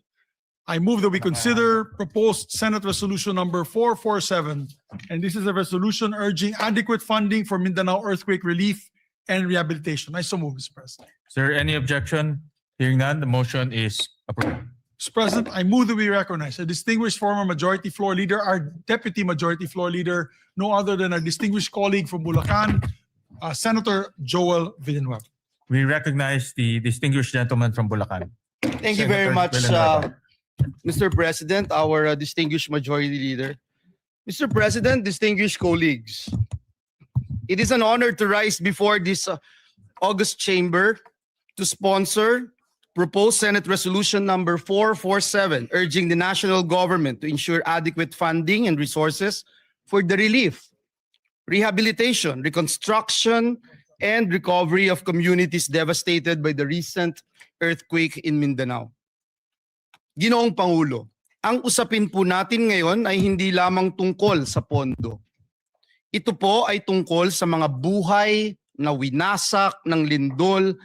I move that we consider proposed Senate Resolution number 447, and this is a resolution urging adequate funding for Mindanao earthquake relief and rehabilitation. I so move, Mr. President. Is there any objection? Hearing none, the motion is approved. Mr. President, I move that we recognize a distinguished former majority floor leader, our deputy majority floor leader, no other than our distinguished colleague from Bulacan, Senator Joel Villanueva. We recognize the distinguished gentleman from Bulacan. Thank you very Senator much, Villanueva. Mr. President, our distinguished majority leader. Mr. President, distinguished colleagues, it is an honor to rise before this august chamber to sponsor proposed Senate Resolution number 447, urging the national government to ensure adequate funding and resources for the relief, rehabilitation, reconstruction, and recovery of communities devastated by the recent earthquake in Mindanao. Ginoong Pangulo, ang usapin po natin ngayon ay hindi lamang tungkol sa pondo. Ito po ay tungkol sa mga buhay na winasak ng lindol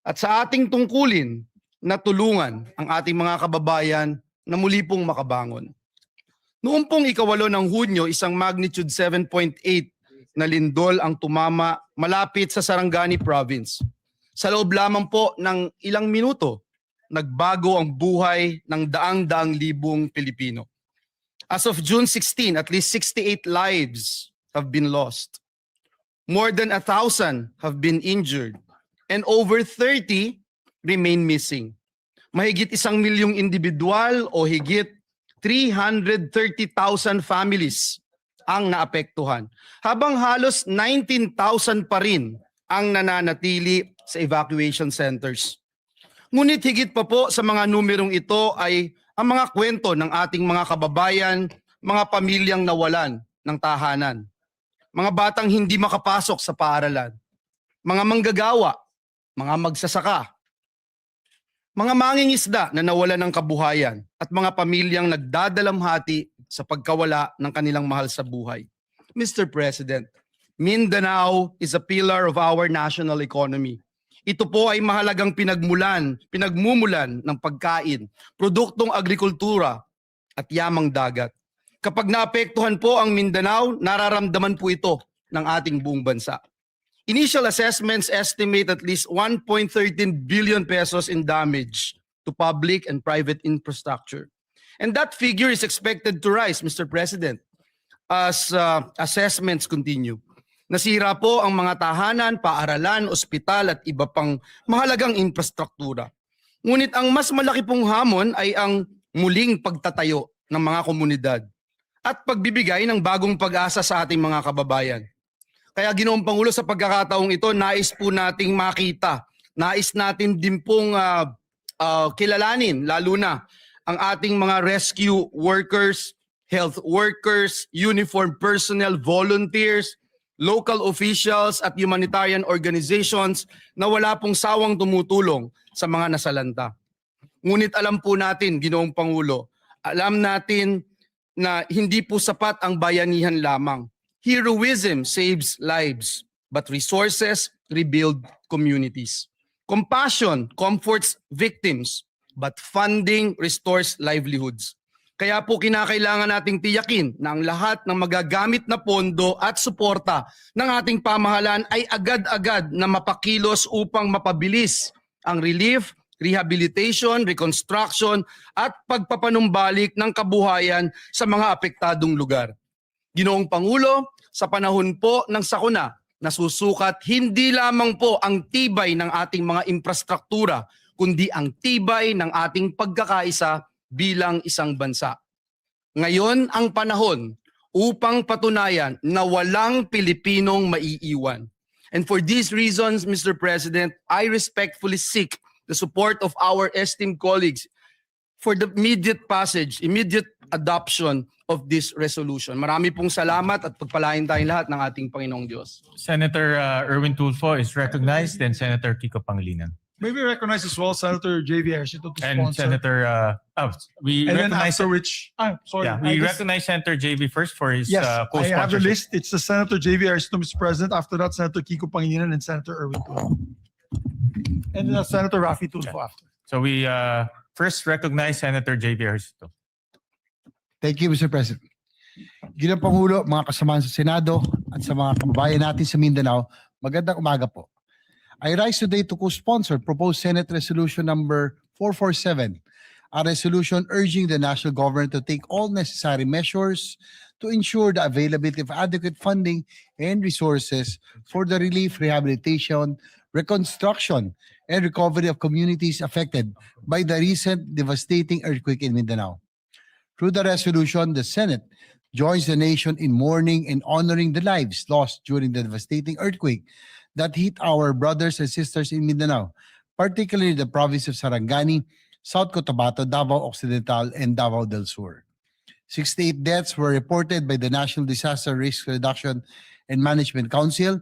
at sa ating tungkulin na tulungan ang ating mga kababayan na muli pong makabangon. Noong pong ikawalo ng Hunyo, isang magnitude 7.8 na lindol ang tumama malapit sa Sarangani Province. Sa loob lamang po ng ilang minuto, nagbago ang buhay ng daang-daang libong Pilipino. As of June 16, at least 68 lives have been lost. More than 1,000 have been injured and over 30 remain missing. Mahigit 1 milyong individual o higit 330,000 families ang naapektuhan, habang halos 19,000 pa rin ang nananatili sa evacuation centers. Ngunit higit pa po sa mga numerong ito ay ang mga kwento ng ating mga kababayan, mga pamilyang nawalan ng tahanan, mga batang hindi makapasok sa paaralan, mga manggagawa, mga magsasaka, mga mangingisda na nawalan ng kabuhayan at mga pamilyang nagdadalamhati sa pagkawala ng kanilang mahal sa buhay. Mr. President, Mindanao is a pillar of our national economy. Ito po ay mahalagang pinagmumulan ng pagkain, produktong agrikultura at yamang dagat. Kapag naapektuhan po ang Mindanao, nararamdaman po ito ng ating buong bansa. Initial assessments estimate at least 1.13 billion pesos in damage to public and private infrastructure. And that figure is expected to rise, Mr. President, as assessments continue. Nasira po ang mga tahanan, paaralan, ospital at iba pang mahalagang infrastruktura. Ngunit ang mas malaki pong hamon ay ang muling pagtatayo ng mga komunidad at pagbibigay ng bagong pag-asa sa ating mga kababayan. Kaya Ginoong Pangulo, sa pagkakataong ito, nais po nating makita, nais natin din pong kilalanin, lalo na ang ating mga rescue workers, health workers, uniformed personnel, volunteers, local officials at humanitarian organizations na wala pong sawang tumutulong sa mga nasalanta. Ngunit alam po natin, Ginoong Pangulo, alam natin na hindi po sapat ang bayanihan lamang. Heroism saves lives, but resources rebuild communities. Compassion comforts victims, but funding restores livelihoods. Kaya po kinakailangan nating tiyakin na ang lahat ng magagamit na pondo at suporta ng ating pamahalaan ay agad-agad na mapakilos upang mapabilis ang relief, rehabilitation, reconstruction at pagpapanumbalik ng kabuhayan sa mga apektadong lugar. Ginoong Pangulo, sa panahon po ng sakuna, nasusukat hindi lamang po ang tibay ng ating mga infrastruktura, kundi ang tibay ng ating pagkakaisa bilang isang bansa. Ngayon ang panahon upang patunayan na walang Pilipinong maiiwan. And for these reasons, Mr. President, I respectfully seek the support of our esteemed colleagues for the immediate passage, immediate adoption of this resolution. Marami pong salamat at pagpalain tayong lahat ng ating Panginoong Diyos. Senator Erwin Tulfo is recognized, then Senator Kiko Pangilinan. May we recognize as well Senator J.V. Ejercito to And sponsor. Senator, we And then recognize, after which, sorry. yeah, I we just- recognize Senator JV first for his Yes, I have the co-sponsorship. list. It's the Senator J.V. Ejercito, Mr. President. After that, Senator Kiko Pangilinan and Senator Erwin Tulfo. And then Senator Raffy Tulfo after. So we first recognize Senator JV Ejercito. Thank you, Mr. President. Ginoong Pangulo, mga kasamahan sa Senado at sa mga kababayan natin sa Mindanao, magandang umaga po. I rise today to co-sponsor proposed Senate Resolution number 447, a resolution urging the national government to take all necessary measures to ensure the availability of adequate funding and resources for the relief, rehabilitation, reconstruction, and recovery of communities affected by the recent devastating earthquake in Mindanao. Through the resolution, the Senate joins the nation in mourning and honoring the lives lost during the devastating earthquake that hit our brothers and sisters in Mindanao, particularly the province of Sarangani, South Cotabato, Davao Occidental, and Davao del Sur. 68 deaths were reported by the National Disaster Risk Reduction and Management Council,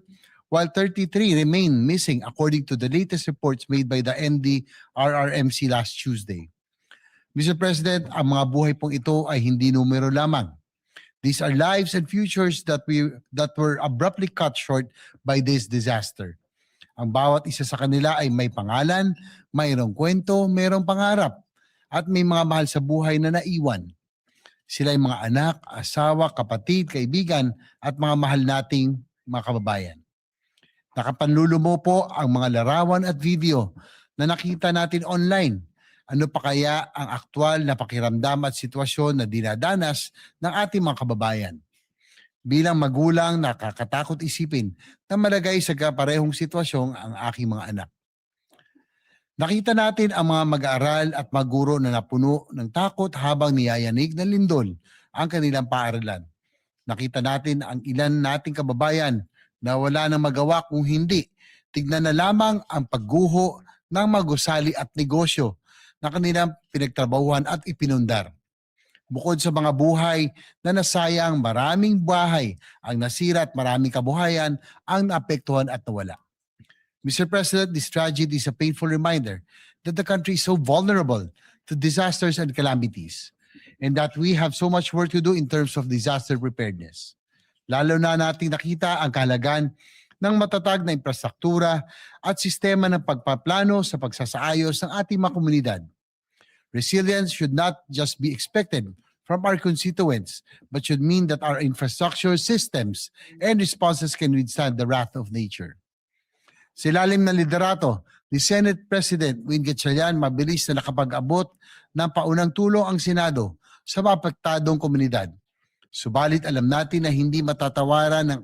while 33 remain missing according to the latest reports made by the NDRRMC last Tuesday. Mr. President, ang mga buhay pong ito ay hindi numero lamang. These are lives and futures that were abruptly cut short by this disaster. Ang bawat isa sa kanila ay may pangalan, mayroong kwento, mayroong pangarap, at may mga mahal sa buhay na naiwan. Sila ay mga anak, asawa, kapatid, kaibigan, at mga mahal nating mga kababayan. Nakapanlulumo po ang mga larawan at video na nakita natin online. Ano pa kaya ang aktual na pakiramdam at sitwasyon na dinadanas ng ating mga kababayan? Bilang magulang, nakakatakot isipin na malagay sa kaparehong sitwasyon ang aking mga anak. Nakita natin ang mga mag-aaral at mga guro na napuno ng takot habang niyayanig ng lindol ang kanilang paaralan. Nakita natin ang ilan nating kababayan na wala nang magawa kung hindi tignan na lamang ang pagguho ng mga gusali at negosyo na kanilang pinagtrabahuhan at ipinundar. Bukod sa mga buhay na nasayang, maraming bahay ang nasira at maraming kabuhayan ang naapektuhan at nawala. Mr. President, this tragedy is a painful reminder that the country is so vulnerable to disasters and calamities, and that we have so much work to do in terms of disaster preparedness. Lalo na nating nakita ang kahalagan ng matatag na infrastruktura at sistema ng pagpaplano sa pagsasaayos ng ating mga komunidad. Resilience should not just be expected from our constituents, but should mean that our infrastructure systems and responses can withstand the wrath of nature. Sa ilalim ng liderato ni Senate President Win Gatchalian, mabilis na nakapag-abot ng paunang tulong ang Senado sa mapektadong komunidad. Subalit alam natin na hindi matatawaran ng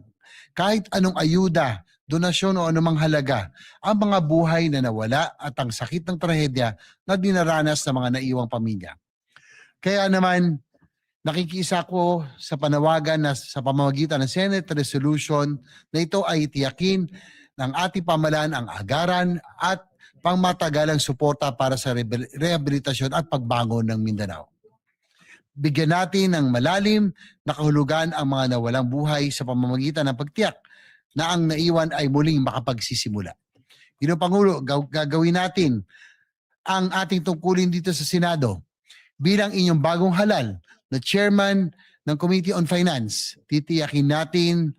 kahit anong ayuda, donasyon o anumang halaga ang mga buhay na nawala at ang sakit ng trahedya na dinaranas ng mga naiwang pamilya. Kaya naman, nakikiisa ko sa panawagan na sa pamamagitan ng Senate Resolution na ito ay tiyakin ng ating pamahalaan ang agaran at pangmatagalang suporta para sa rehabilitasyon at pagbangon ng Mindanao. Bigyan natin ng malalim na kahulugan ang mga nawalang buhay sa pamamagitan ng pagtiyak na ang naiwan ay muling makapagsisimula. Ginoong Pangulo, gagawin natin ang ating tungkulin dito sa Senado bilang inyong bagong halal na chairman ng Committee on Finance. Titiyakin natin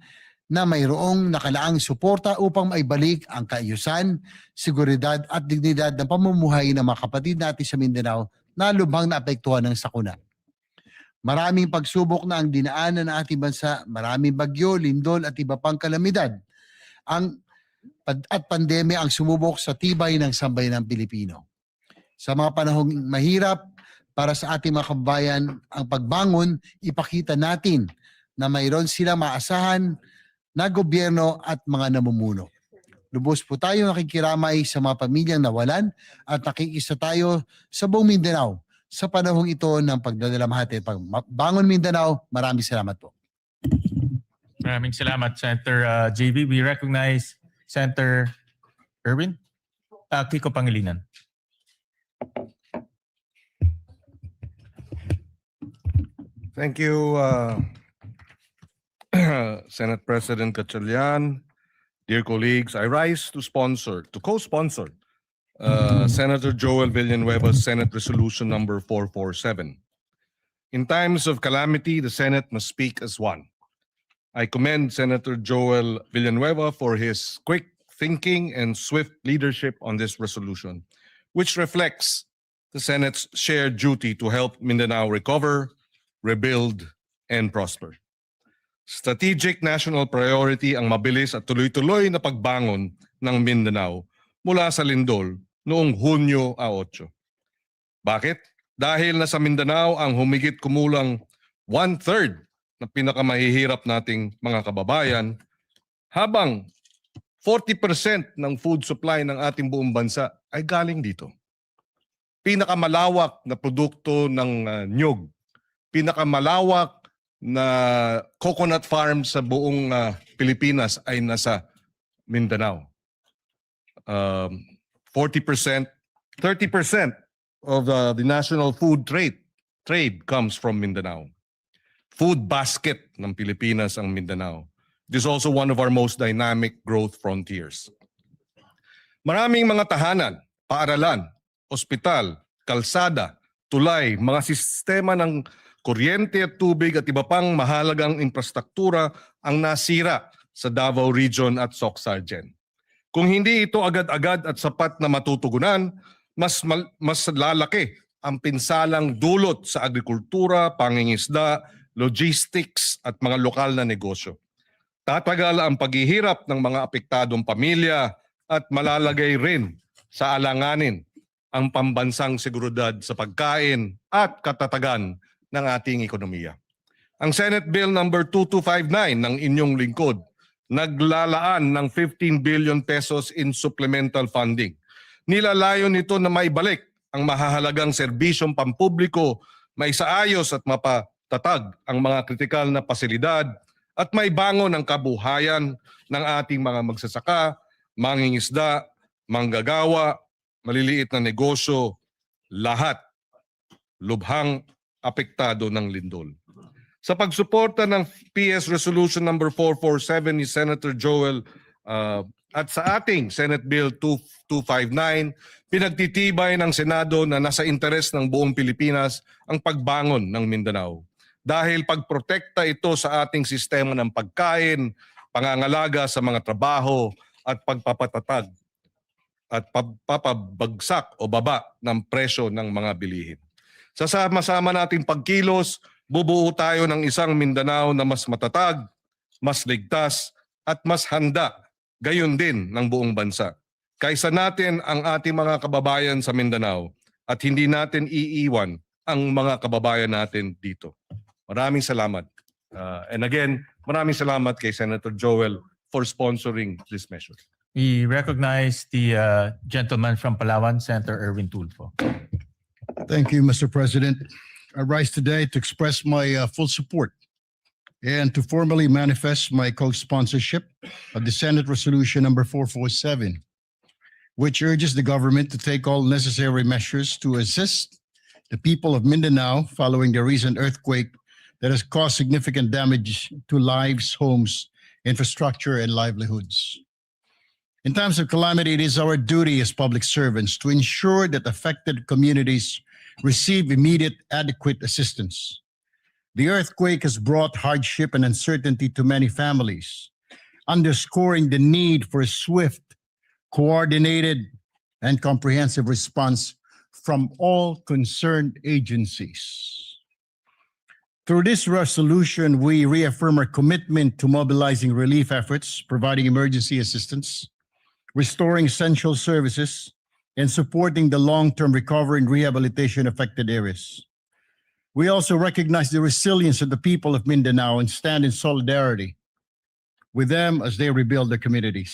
na mayroong nakalaang suporta upang maibalik ang kaayusan, seguridad at dignidad ng pamumuhay ng mga kapatid natin sa Mindanao na lubhang naapektuhan ng sakuna. Maraming pagsubok na ang dinaanan ng ating bansa, maraming bagyo, lindol at iba pang kalamidad. At pandemya ang sumubok sa tibay ng sambayanang Pilipino. Sa mga panahong mahirap para sa ating mga kababayan, ang pagbangon, ipakita natin na mayroon silang maasahan na gobyerno at mga namumuno. Lubos po tayo nakikiramay sa mga pamilyang nawalan at nakikisa tayo sa buong Mindanao sa panahong ito ng pagdadalamhati. Pagbangon Mindanao, maraming salamat po. Maraming salamat, Senator JB. We recognize Senator Erwin Kiko Pangilinan. Thank you, Senate President Gatchalian. Dear colleagues, I rise to co-sponsor Senator Joel Villanueva's Senate Resolution number 447. In times of calamity, the Senate must speak as one. I commend Senator Joel Villanueva for his quick thinking and swift leadership on this resolution, which reflects the Senate's shared duty to help Mindanao recover, rebuild, and prosper. Strategic national priority ang mabilis at tuloy-tuloy na pagbangon ng Mindanao mula sa lindol noong Hunyo 8. Bakit? Dahil nasa Mindanao ang humigit kumulang 1/3 na pinakamahihirap nating mga kababayan, habang 40% ng food supply ng ating buong bansa ay galing dito. Pinakamalawak na produkto ng nyug, pinakamalawak na coconut farm sa buong Pilipinas ay nasa Mindanao. 40%, 30% of the national food trade comes from Mindanao. Food basket ng Pilipinas ang Mindanao. It is also one of our most dynamic growth frontiers. Maraming mga tahanan, paaralan, ospital, kalsada, tulay, mga sistema ng kuryente at tubig at iba pang mahalagang infrastruktura ang nasira sa Davao Region at Soc-Sargen. Kung hindi ito agad-agad at sapat na matutugunan, mas lalaki ang pinsalang dulot sa agrikultura, pangingisda, logistics at mga lokal na negosyo. Tatagal ang paghihirap ng mga apektadong pamilya at malalagay rin sa alanganin ang pambansang seguridad sa pagkain at katatagan ng ating ekonomiya. Ang Senate Bill number 2259 ng inyong lingkod naglalaan ng 15 billion pesos in supplemental funding Nilalayon nito na maibalik ang mahahalagang serbisyong pampubliko, maisaayos at mapatatag ang mga kritikal na pasilidad at maibangon ang kabuhayan ng ating mga magsasaka, mangingisda, manggagawa, maliliit na negosyo, lahat lubhang apektado ng lindol. Sa pagsuporta ng PS Resolution number 447 ni Senator Joel at sa ating Senate Bill 2259, pinagtitibay ng Senado na nasa interes ng buong Pilipinas ang pagbangon ng Mindanao. Dahil pagprotekta ito sa ating sistema ng pagkain, pangangalaga sa mga trabaho at pagpapatatag at papabagsak o baba ng presyo ng mga bilihin. Sa sama-sama nating pagkilos, bubuo tayo ng isang Mindanao na mas matatag, mas ligtas at mas handa, gayon din ng buong bansa. Kaysa natin ang ating mga kababayan sa Mindanao at hindi natin iiwan ang mga kababayan natin dito. Maraming salamat. And again, maraming salamat kay Senator Joel for sponsoring this measure. We recognize the gentleman from Palawan, Senator Erwin Tulfo. Thank you, Mr. President. I rise today to express my full support and to formally manifest my co-sponsorship of the Senate Resolution number 447, which urges the government to take all necessary measures to assist the people of Mindanao following the recent earthquake that has caused significant damage to lives, homes, infrastructure, and livelihoods. In times of calamity, it is our duty as public servants to ensure that affected communities receive immediate, adequate assistance. The earthquake has brought hardship and uncertainty to many families, underscoring the need for a swift, coordinated, and comprehensive response from all concerned agencies. Through this resolution, we reaffirm our commitment to mobilizing relief efforts, providing emergency assistance, restoring essential services, and supporting the long-term recovery and rehabilitation affected areas. We also recognize the resilience of the people of Mindanao and stand in solidarity with them as they rebuild their communities.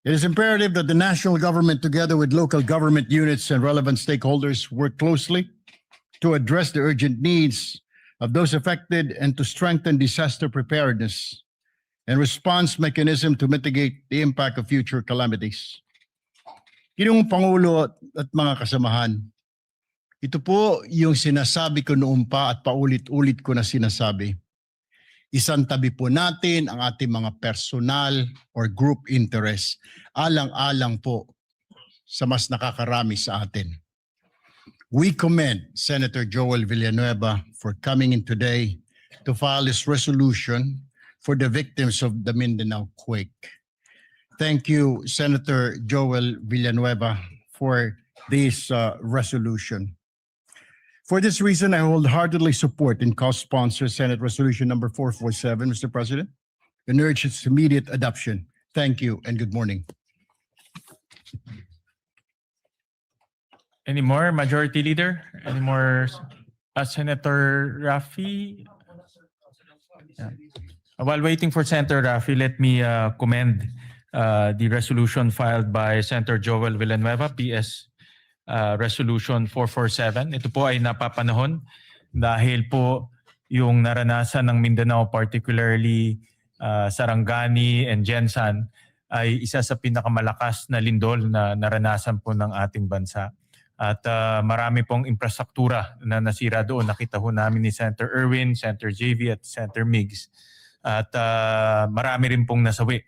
It is imperative that the national government, together with local government units and relevant stakeholders, work closely to address the urgent needs of those affected and to strengthen disaster preparedness and response mechanism to mitigate the impact of future calamities. Ginoong Pangulo at mga kasamahan, ito po yung sinasabi ko noon pa at paulit-ulit ko na sinasabi. Isang tabi po natin ang ating mga personal or group interest, alang-alang po sa mas nakakarami sa atin. We commend Senator Joel Villanueva for coming in today to file this resolution for the victims of the Mindanao quake. Thank you, Senator Joel Villanueva, for this resolution. For this reason, I wholeheartedly support and co-sponsor Senate Resolution number 447, Mr. President, and urge its immediate adoption. Thank you and good morning. Any more, Majority Leader? Any more, Senator Rafi? Yeah. While waiting for Senator Rafi, let me commend the resolution filed by Senator Joel Villanueva, PS Resolution 447. Ito po ay napapanahon dahil po yung naranasan ng Mindanao, particularly Sarangani and Jensan, ay isa sa pinakamalakas na lindol na naranasan po ng ating bansa. At marami pong infrastruktura na nasira doon. Nakita ho namin ni Senator Erwin, Senator JV at Senator Migs. At marami rin pong nasawi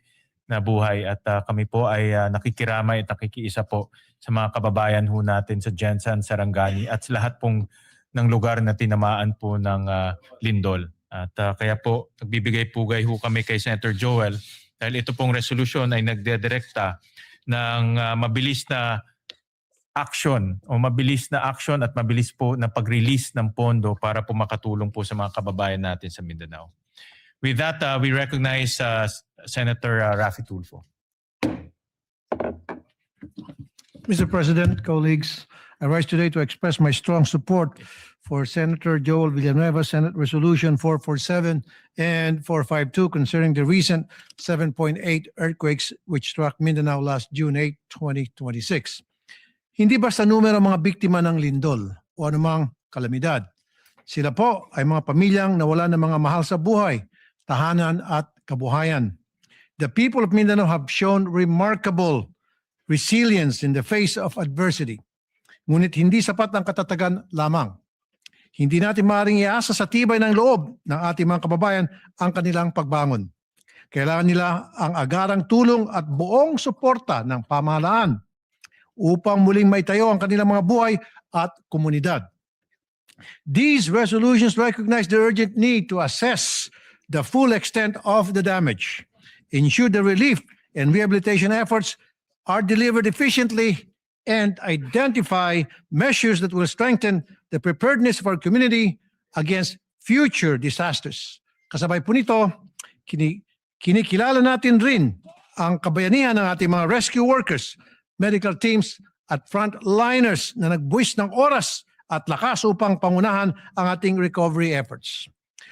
na buhay. At kami po ay nakikiramay at nakikiisa po sa mga kababayan ho natin sa Jensan, Sarangani at sa lahat pong ng lugar na tinamaan po ng lindol. At kaya po nagbibigay pugay ho kami kay Senator Joel dahil ito pong resolusyon ay nagdedirekta ng mabilis na action at mabilis po na pag-release ng pondo para po makatulong po sa mga kababayan natin sa Mindanao. With that, we recognize Senator Rafi Tulfo. Mr. President, colleagues, I rise today to express my strong support for Senator Joel Villanueva Senate Resolution 447 and 452 concerning the recent 7.8 earthquakes which struck Mindanao last June 8, 2026. Hindi basta numero mga biktima ng lindol o anumang kalamidad. Sila po ay mga pamilyang nawala ng mga mahal sa buhay, tahanan at kabuhayan. The people of Mindanao have shown remarkable resilience in the face of adversity. Ngunit hindi sapat ang katatagan lamang. Hindi natin maaaring iasa sa tibay ng loob ng ating mga kababayan ang kanilang pagbangon. Kailangan nila ang agarang tulong at buong suporta ng pamahalaan upang muling maitayo ang kanilang mga buhay at komunidad. These resolutions recognize the urgent need to assess the full extent of the damage, ensure the relief and rehabilitation efforts are delivered efficiently, and identify measures that will strengthen the preparedness of our community against future disasters. Kasabay po nito, kinikilala natin rin ang kabayanihan ng ating mga rescue workers, medical teams at frontliners na nagbuwis ng oras at lakas upang pangunahan ang ating recovery efforts.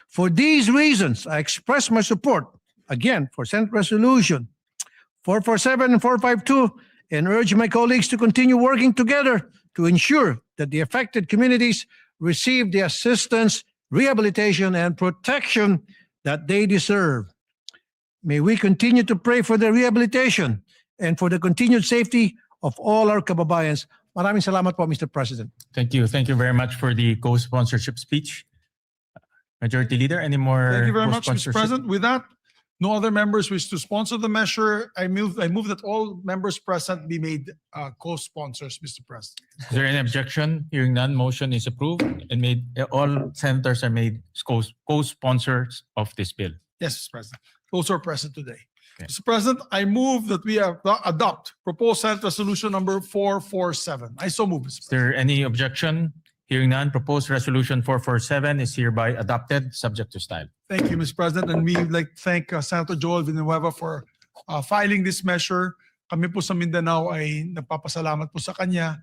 For these reasons, I express my support, again, for Senate Resolution 447 and 452, and urge my colleagues to continue working together to ensure that the affected communities receive the assistance, rehabilitation, and protection that they deserve. May we continue to pray for their rehabilitation and for the continued safety of all our kababayans. Maraming salamat po, Mr. President. Thank you. Thank you very much for the co-sponsorship speech. Majority Leader, any more? Thank you very much, Mr. co-sponsorship? President. With that, no other members wish to sponsor the measure. I move that all members present be made co-sponsors, Mr. President. Is there any objection? Hearing none, motion is approved and made. All senators are made co-sponsors of this bill. Yes, Mr. President. Those are present today. Okay. Mr. President, I move that we adopt proposed Senate Resolution number 447. I so move, Mr. Is President. there any objection? Hearing none, proposed resolution 447 is hereby adopted, subject to style. Thank you, Mr. President. And we'd like to thank Senator Joel Villanueva for filing this measure. Kami po sa Mindanao ay nagpapasalamat po sa kanya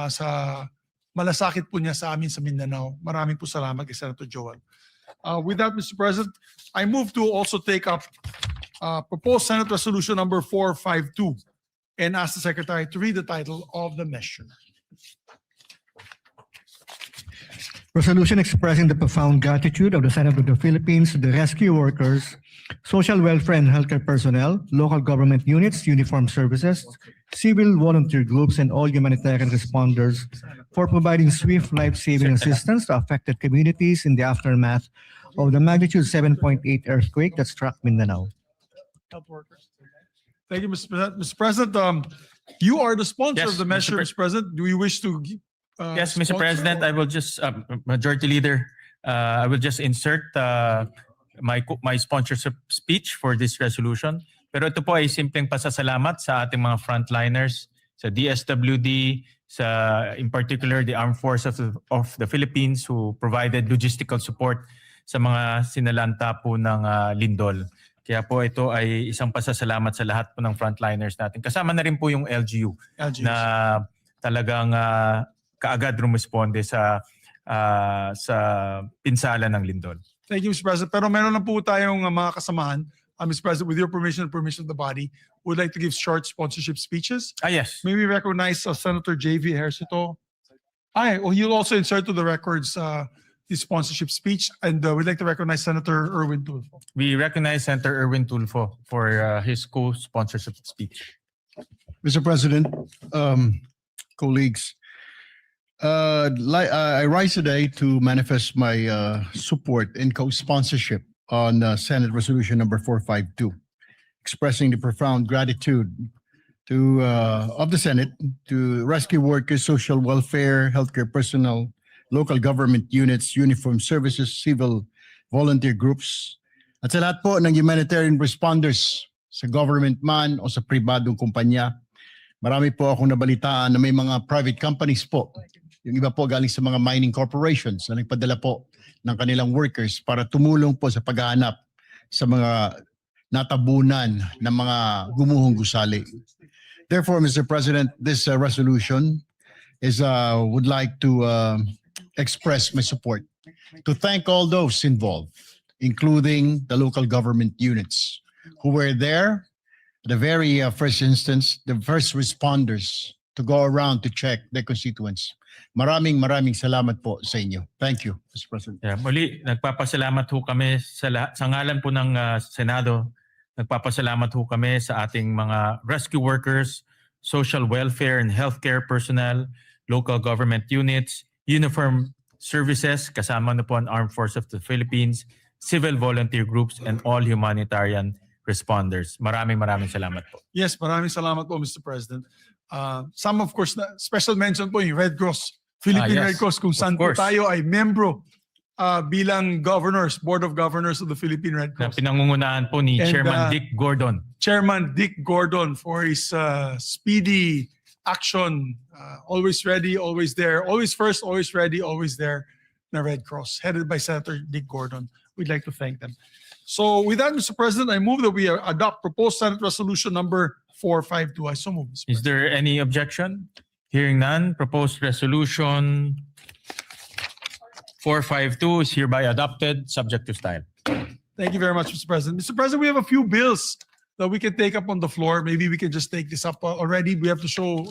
sa malasakit po niya sa amin sa Mindanao. Maraming po salamat kay Senator Joel. With that, Mr. President, I move to also take up proposed Senate Resolution number 452 and ask the Secretary to read the title of the measure. Resolution expressing the profound gratitude of the Senate of the Philippines to the rescue workers, social welfare and healthcare personnel, local government units, uniformed services, civil volunteer groups, and all humanitarian responders for providing swift life-saving assistance to affected communities in the aftermath of the magnitude 7.8 earthquake that struck Mindanao. Health workers. Thank you, Mr. President. Mr. President, you are the sponsor Yes, of the Mr. measure, Mr. President. Do you wish to? Yes, Mr. sponsor President, or- I will just, Majority Leader, I will just insert my sponsorship speech for this resolution. Pero ito po ay simpleng pasasalamat sa ating mga frontliners, sa DSWD, in particular the Armed Forces of the Philippines who provided logistical support sa mga sinalanta po ng lindol. Kaya po ito ay isang pasasalamat sa lahat po ng frontliners natin. Kasama na rin po yung LGU. LGUs. Na talagang kaagad rumisponde sa pinsala ng lindol. Thank you, Mr. President. Pero meron lang po tayong mga kasamahan. Mr. President, with your permission and permission of the body, would like to give short sponsorship speeches. Yes. May we recognize Senator J.V. Ejercito? He'll also insert to the records his sponsorship speech, and we'd like to recognize Senator Erwin Tulfo. We recognize Senator Erwin Tulfo for his co-sponsorship speech. Mr. President, colleagues, I rise today to manifest my support and co-sponsorship on Senate Resolution number 452, expressing the profound gratitude of the Senate to rescue workers, social welfare, healthcare personnel, local government units, uniformed services, civil volunteer groups, at sa lahat po ng humanitarian responders sa government man o sa pribadong kumpanya. Marami po akong nabalitaan na may mga private companies po. Yung iba po galing sa mga mining corporations na nagpadala po ng kanilang workers para tumulong po sa paghahanap sa mga natabunan ng mga gumuhong gusali. Therefore, Mr. President, this resolution would like to express my support to thank all those involved, including the local government units who were there at the very first instance, the first responders to go around to check their constituents. Maraming salamat po sa inyo. Thank you, Mr. President. Yeah, muli, nagpapasalamat ho kami sa ngalan po ng Senado. Nagpapasalamat ho kami sa ating mga rescue workers, social welfare and healthcare personnel, local government units, uniformed services, kasama na po ang Armed Forces of the Philippines, civil volunteer groups, and all humanitarian responders. Maraming salamat po. Yes, maraming salamat po, Mr. President. Some of course, special mention po yung Red Cross, Philippine yes, Red Cross, kung saan of po course. tayo ay membro bilang governors, Board of Governors of the Philippine Red Na Cross. pinangungunahan po ni And, Chairman Dick Gordon. Chairman Dick Gordon for his speedy action, always ready, always there, always first, always ready, always there, na Red Cross, headed by Senator Dick Gordon. We'd like to thank them. So with that, Mr. President, I move that we adopt proposed Senate Resolution number 452. I so move, Mr. Is there any objection? Hearing none, proposed resolution 452 is hereby adopted, subject to style. Thank you very much, Mr. President. Mr. President, we have a few bills that we can take up on the floor. Maybe we can just take this up already. We have to show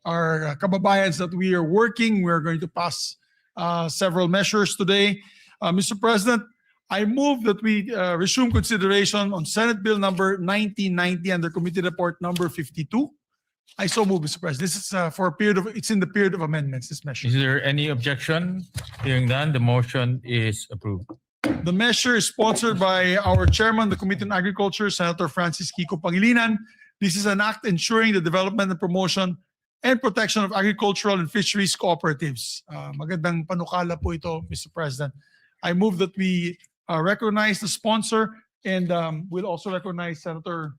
our kababayans that we are working. We're going to pass several measures today. Mr. President, I move that we resume consideration on Senate Bill number 1990 under Committee Report number 52. I so move, Mr. President. This is for a period of, it's in the period of amendments, this measure. Is there any objection? Hearing none, the motion is approved. The measure is sponsored by our chairman, the Committee on Agriculture, Senator Francis Kiko Pangilinan. This is an act ensuring the development and promotion and protection of agricultural and fisheries cooperatives. Magandang panukala po ito, Mr. President. I move that we recognize the sponsor and we'll also recognize Senator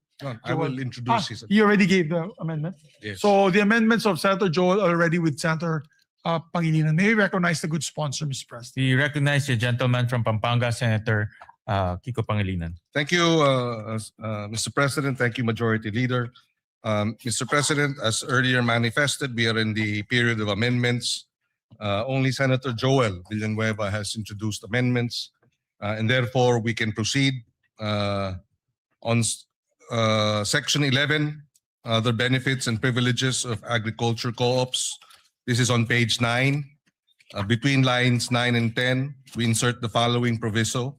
I will introduce his. He already gave the amendment. Yes. So the amendments of Senator Joel are already with Senator Pangilinan. May we recognize the good sponsor, Mr. President? We recognize the gentleman from Pampanga, Senator Kiko Pangilinan. Thank you, Mr. President. Thank you, Majority Leader. Mr. President, as earlier manifested, we are in the period of amendments. Only Senator Joel Villanueva has introduced amendments, and therefore we can proceed on Section 11, other benefits and privileges of agriculture co-ops. This is on page 9. Between lines 9 and 10, we insert the following proviso.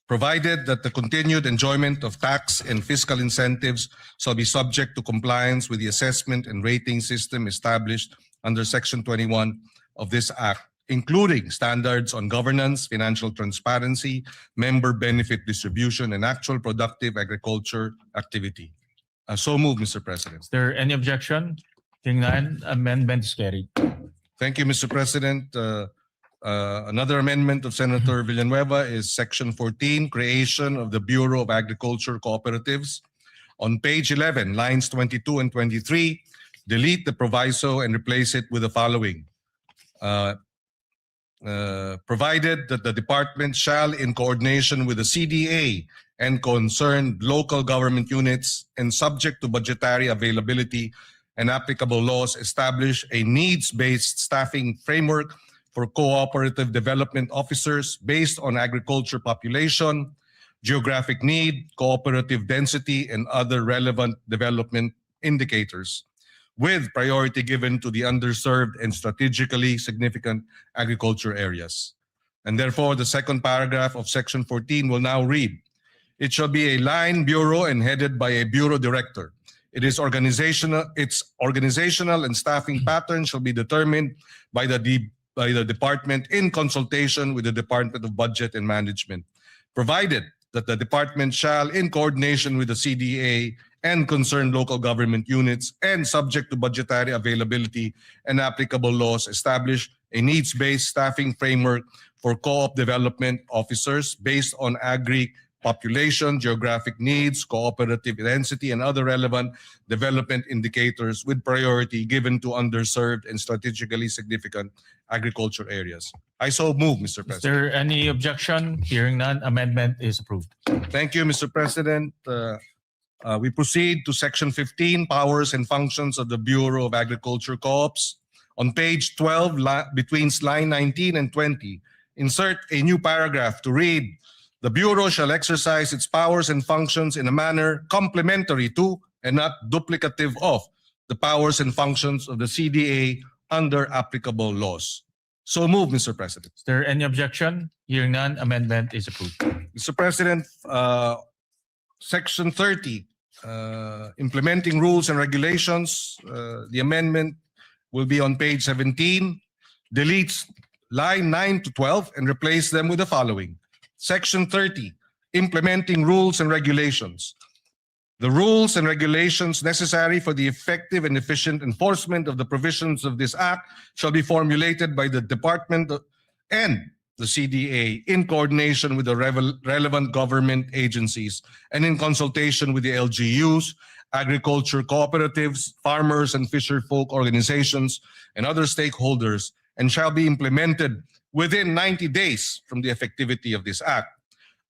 Provided that the continued enjoyment of tax and fiscal incentives shall be subject to compliance with the assessment and rating system established under Section 21 of this Act, including standards on governance, financial transparency, member benefit distribution, and actual productive agriculture activity. So move, Mr. President. Is there any objection? Hearing none, amendment is carried. Thank you, Mr. President. Another amendment of Senator Villanueva is Section 14, creation of the Bureau of Agriculture Cooperatives. On page 11, lines 22 and 23, delete the proviso and replace it with the following. Provided that the department shall, in coordination with the CDA and concerned local government units and subject to budgetary availability and applicable laws, establish a needs-based staffing framework for cooperative development officers based on agriculture population, geographic need, cooperative density, and other relevant development indicators, with priority given to the underserved and strategically significant agriculture areas. And therefore, the second paragraph of Section 14 will now read, it shall be a line bureau and headed by a bureau director. Its organizational and staffing pattern shall be determined by the department in consultation with the Department of Budget and Management, provided that the department shall, in coordination with the CDA and concerned local government units and subject to budgetary availability and applicable laws, establish a needs-based staffing framework for co-op development officers based on population, geographic needs, cooperative density, and other relevant development indicators with priority given to underserved and strategically significant agriculture areas. I so move, Mr. Is President. there any objection? Hearing none, amendment is approved. Thank you, Mr. President. We proceed to Section 15, Powers and Functions of the Bureau of Agriculture Co-ops. On page 12, between line 19 and 20, insert a new paragraph to read, "The Bureau shall exercise its powers and functions in a manner complementary to and not duplicative of the powers and functions of the CDA under applicable laws." So move, Mr. President. Is there any objection? Hearing none, amendment is approved. Mr. President, Section 30, implementing rules and regulations, the amendment will be on page 17, deletes line 9 to 12 and replace them with the following. Section 30, implementing rules and regulations. The rules and regulations necessary for the effective and efficient enforcement of the provisions of this act shall be formulated by the department and the CDA in coordination with the relevant government agencies and in consultation with the LGUs, agriculture cooperatives, farmers and fisher folk organizations, and other stakeholders, and shall be implemented within 90 days from the effectivity of this act.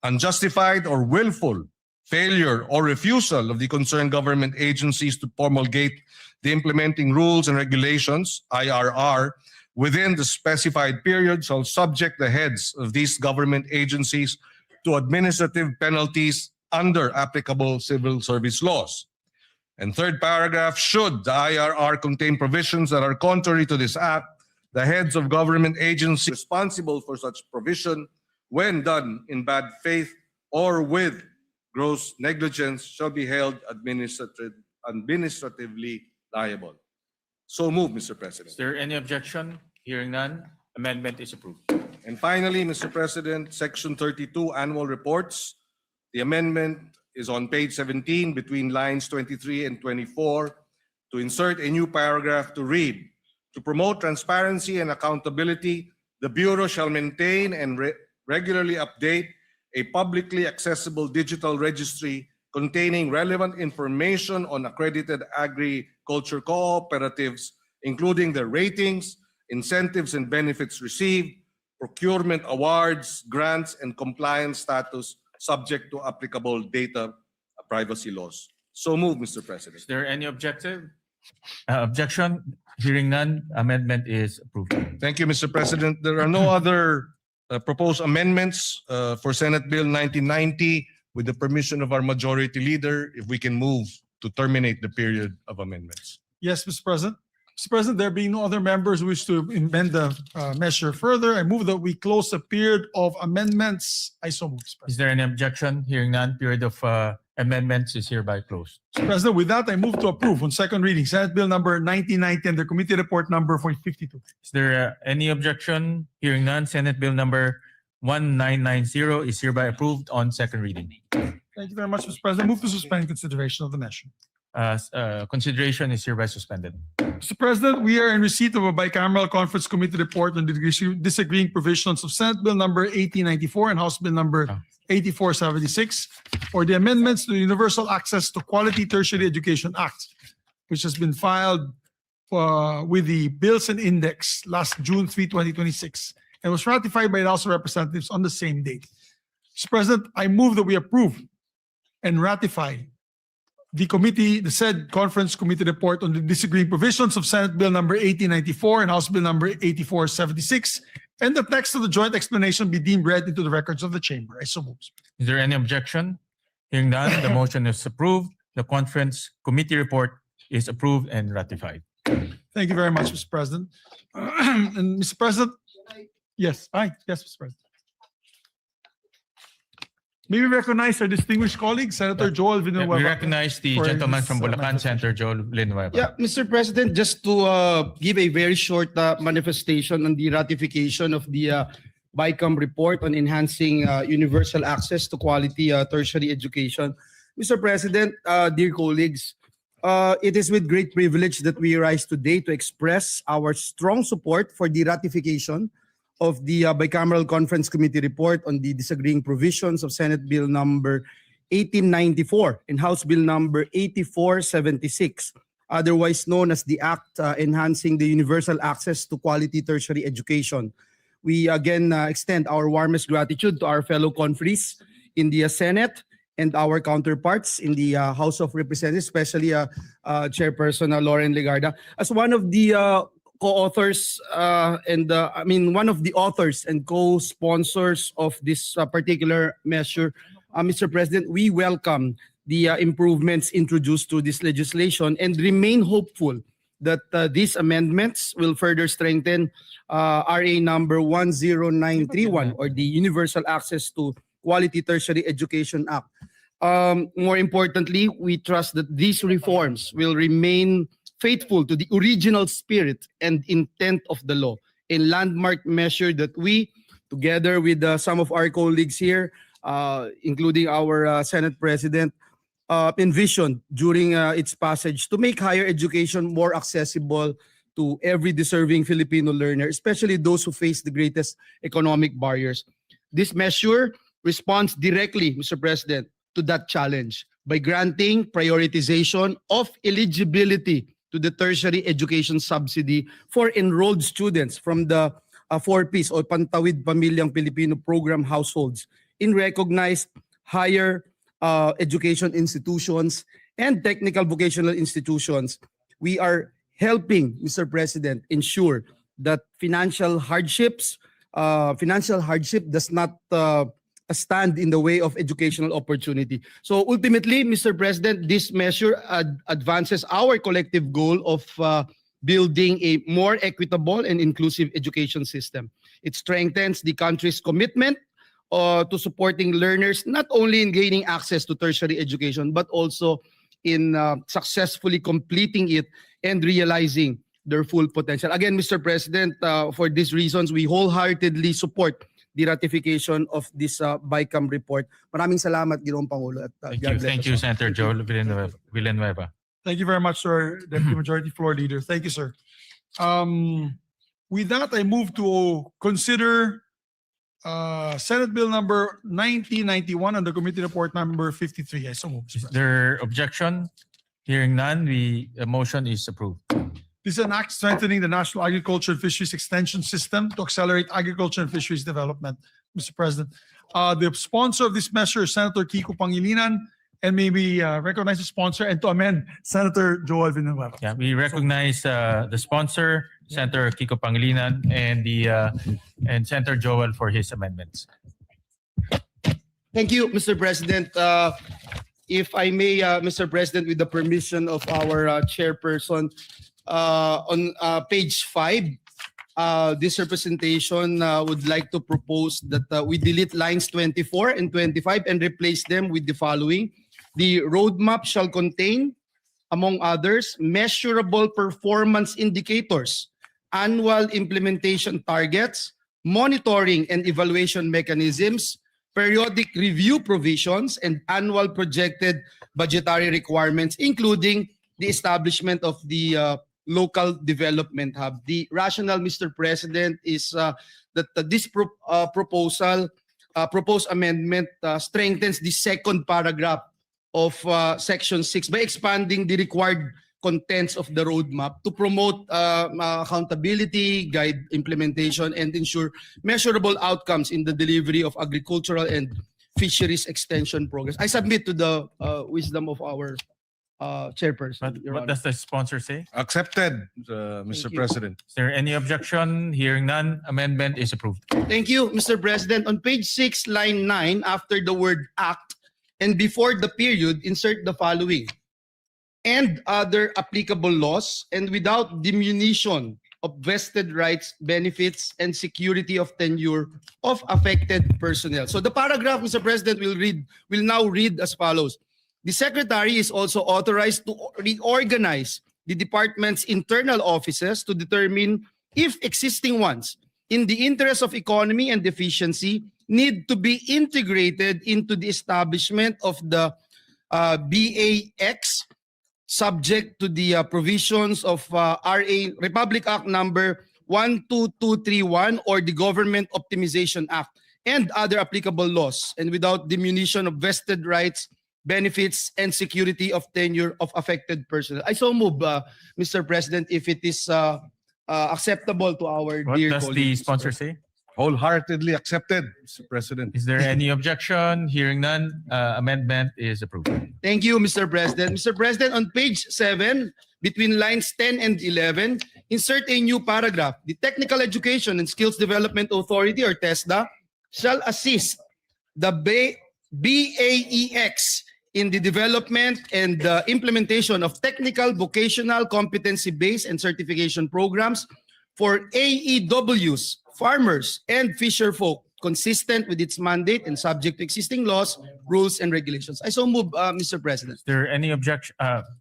Unjustified or willful failure or refusal of the concerned government agencies to promulgate the implementing rules and regulations, IRR, within the specified period shall subject the heads of these government agencies to administrative penalties under applicable civil service laws. And third paragraph, should the IRR contain provisions that are contrary to this act, the heads of government agencies responsible for such provision, when done in bad faith or with gross negligence, shall be held administratively liable. So move, Mr. President. Is there any objection? Hearing none, amendment is approved. And finally, Mr. President, Section 32, Annual Reports. The amendment is on page 17 between lines 23 and 24 to insert a new paragraph to read, "To promote transparency and accountability, the Bureau shall maintain and regularly update a publicly accessible digital registry containing relevant information on accredited agriculture cooperatives, including their ratings, incentives and benefits received, procurement awards, grants, and compliance status subject to applicable data privacy laws." So move, Mr. President. Is there any objection? Hearing none, amendment is approved. Thank you, Mr. President. There are no other proposed amendments for Senate Bill 1990. With the permission of our majority leader, if we can move to terminate the period of amendments. Yes, Mr. President. Mr. President, there being no other members who wish to amend the measure further, I move that we close the period of amendments. I so move, Mr. President. Is there any objection? Hearing none, period of amendments is hereby closed. Mr. President, with that, I move to approve on second reading Senate Bill number 1990 and the committee report number 452. Is there any objection? Hearing none, Senate Bill number 1990 is hereby approved on second reading. Thank you very much, Mr. President. Move to suspend consideration of the measure. Consideration is hereby suspended. Mr. President, we are in receipt of a bicameral conference committee report on the disagreeing provisions of Senate Bill number 1894 and House Bill number 8476 for the amendments to the Universal Access to Quality Tertiary Education Act, which has been filed with the Bills and Index last June 3, 2026, and was ratified by the House of Representatives on the same date. Mr. President, I move that we approve and ratify the said conference committee report on the disagreeing provisions of Senate Bill number 1894 and House Bill number 8476, and the text of the joint explanation be deemed read into the records of the chamber. I so move. Is there any objection? Hearing none, the motion is approved. The conference committee report is approved and ratified. Thank you very much, Mr. President. And Mr. President, yes, Mr. President. May we recognize our distinguished colleague, Senator Joel Villanueva. We recognize the for gentleman his, from Bulacan, manifestation. Senator Joel Villanueva. Yeah, Mr. President, just to give a very short manifestation on the ratification of the BICAM report on enhancing universal access to quality tertiary education. Mr. President, dear colleagues, it is with great privilege that we rise today to express our strong support for the ratification of the Bicameral Conference Committee report on the disagreeing provisions of Senate Bill number 1894 and House Bill number 8476, otherwise known as the Act Enhancing the Universal Access to Quality Tertiary Education. We again extend our warmest gratitude to our fellow conferees in the Senate and our counterparts in the House of Representatives, especially Chairperson Lauren Legarda, as one of the co-authors one of the authors and co-sponsors of this particular measure. Mr. President, we welcome the improvements introduced to this legislation and remain hopeful that these amendments will further strengthen RA number 10931, or the Universal Access to Quality Tertiary Education Act. More importantly, we trust that these reforms will remain faithful to the original spirit and intent of the law, a landmark measure that we, together with some of our colleagues here, including our Senate President, envisioned during its passage to make higher education more accessible to every deserving Filipino learner, especially those who face the greatest economic barriers. This measure responds directly, Mr. President, to that challenge by granting prioritization of eligibility to the tertiary education subsidy for enrolled students from the 4Ps or Pantawid Pamilyang Pilipino program households in recognized higher education institutions and technical vocational institutions. We are helping, Mr. President, ensure that financial hardship does not stand in the way of educational opportunity. So ultimately, Mr. President, this measure advances our collective goal of building a more equitable and inclusive education system. It strengthens the country's commitment to supporting learners, not only in gaining access to tertiary education, but also in successfully completing it and realizing their full potential. Again, Mr. President, for these reasons, we wholeheartedly support the ratification of this BICAM report. Maraming salamat, Ginoong Pangulo. At, Thank you, Senator Joel Villanueva. Thank you very much, sir, Deputy Majority Floor Leader. Thank you, sir. With that, I move to consider Senate Bill number 1991 and the committee report number 53. I so move. Is there objection? Hearing none, the motion is approved. This is an act strengthening the National Agriculture and Fisheries Extension System to accelerate agriculture and fisheries development, Mr. President. The sponsor of this measure is Senator Kiko Pangilinan, and may we recognize the sponsor and to amend Senator Joel Villanueva. Yeah, we recognize the sponsor, Senator Kiko Pangilinan, and Senator Joel for his amendments. Thank you, Mr. President. If I may, Mr. President, with the permission of our chairperson, on page 5, this representation would like to propose that we delete lines 24 and 25 and replace them with the following. The roadmap shall contain, among others, measurable performance indicators, annual implementation targets, monitoring and evaluation mechanisms, periodic review provisions, and annual projected budgetary requirements, including the establishment of the local development hub. The rationale, Mr. President, is that this proposed amendment strengthens the second paragraph of Section 6 by expanding the required contents of the roadmap to promote accountability, guide implementation, and ensure measurable outcomes in the delivery of agricultural and fisheries extension programs. I submit to the wisdom of our chairperson. Your What Honor. does the sponsor say? Accepted, Mr. you. President. Is there any objection? Hearing none, amendment is approved. Thank you, Mr. President. On page 6, line 9, after the word act and before the period, insert the following. And other applicable laws, and without diminution of vested rights, benefits, and security of tenure of affected personnel. So the paragraph, Mr. President, will now read as follows. The Secretary is also authorized to reorganize the department's internal offices to determine if existing ones, in the interest of economy and efficiency, need to be integrated into the establishment of the BAX, subject to the provisions of Republic Act number 12231 or the Government Optimization Act and other applicable laws, and without diminution of vested rights, benefits, and security of tenure of affected personnel. I so move, Mr. President, if it is acceptable to our What dear does the colleagues. sponsor say? Wholeheartedly accepted, Mr. President. Is there any objection? Hearing none, amendment is approved. Thank you, Mr. President. Mr. President, on page 7, between lines 10 and 11, insert a new paragraph. The Technical Education and Skills Development Authority, or TESDA, shall assist the BAEX in the development and the implementation of technical, vocational, competency-based, and certification programs for AEWs, farmers, and fisher folk, consistent with its mandate and subject to existing laws, rules, and regulations. I so move, Mr. President. Is there any objection?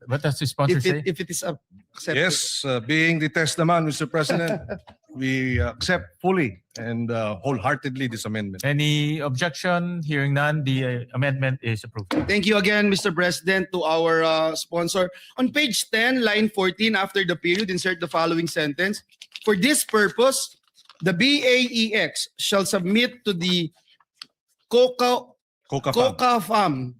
What does the sponsor say? If it is accepted. Yes, being the testament, Mr. President, we accept fully and wholeheartedly this amendment. Any objection? Hearing none, the amendment is approved. Thank you again, Mr. President, to our sponsor. On page 10, line 14, after the period, insert the following sentence. For this purpose, the BAEX shall submit to the COCAFAM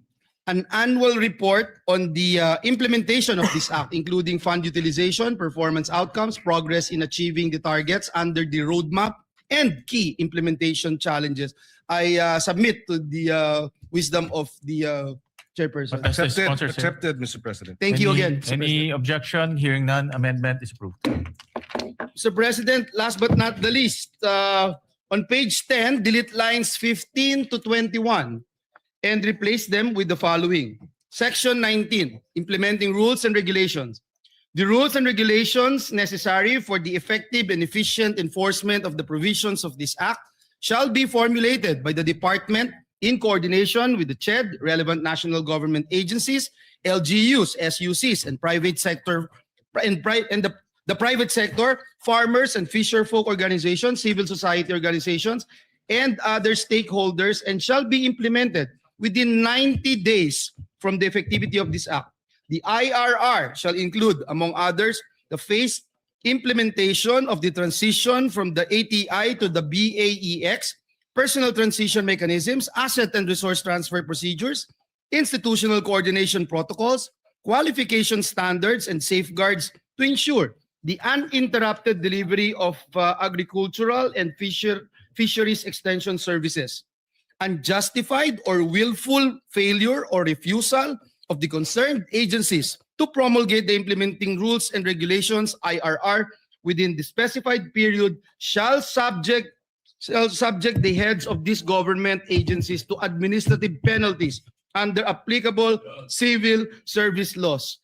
an annual report on the implementation of this act, including fund utilization, performance outcomes, progress in achieving the targets under the roadmap, and key implementation challenges. I submit to the wisdom of the chairperson. What does the sponsor say? Accepted, Mr. President. Thank you again, Mr. Any objection? Hearing none, amendment is approved. Mr. President, last but not the least, on page 10, delete lines 15 to 21 and replace them with the following. Section 19, implementing rules and regulations. The rules and regulations necessary for the effective and efficient enforcement of the provisions of this act shall be formulated by the department in coordination with the CHED, relevant national government agencies, LGUs, SUCs, and private sector, the private sector, farmers and fisher folk organizations, civil society organizations, and other stakeholders, and shall be implemented within 90 days from the effectivity of this act. The IRR shall include, among others, the phased implementation of the transition from the ATI to the BAEX, personal transition mechanisms, asset and resource transfer procedures, institutional coordination protocols, qualification standards, and safeguards to ensure the uninterrupted delivery of agricultural and fisheries extension services. Unjustified or willful failure or refusal of the concerned agencies to promulgate the implementing rules and regulations, IRR, within the specified period shall subject the heads of these government agencies to administrative penalties under applicable civil service laws.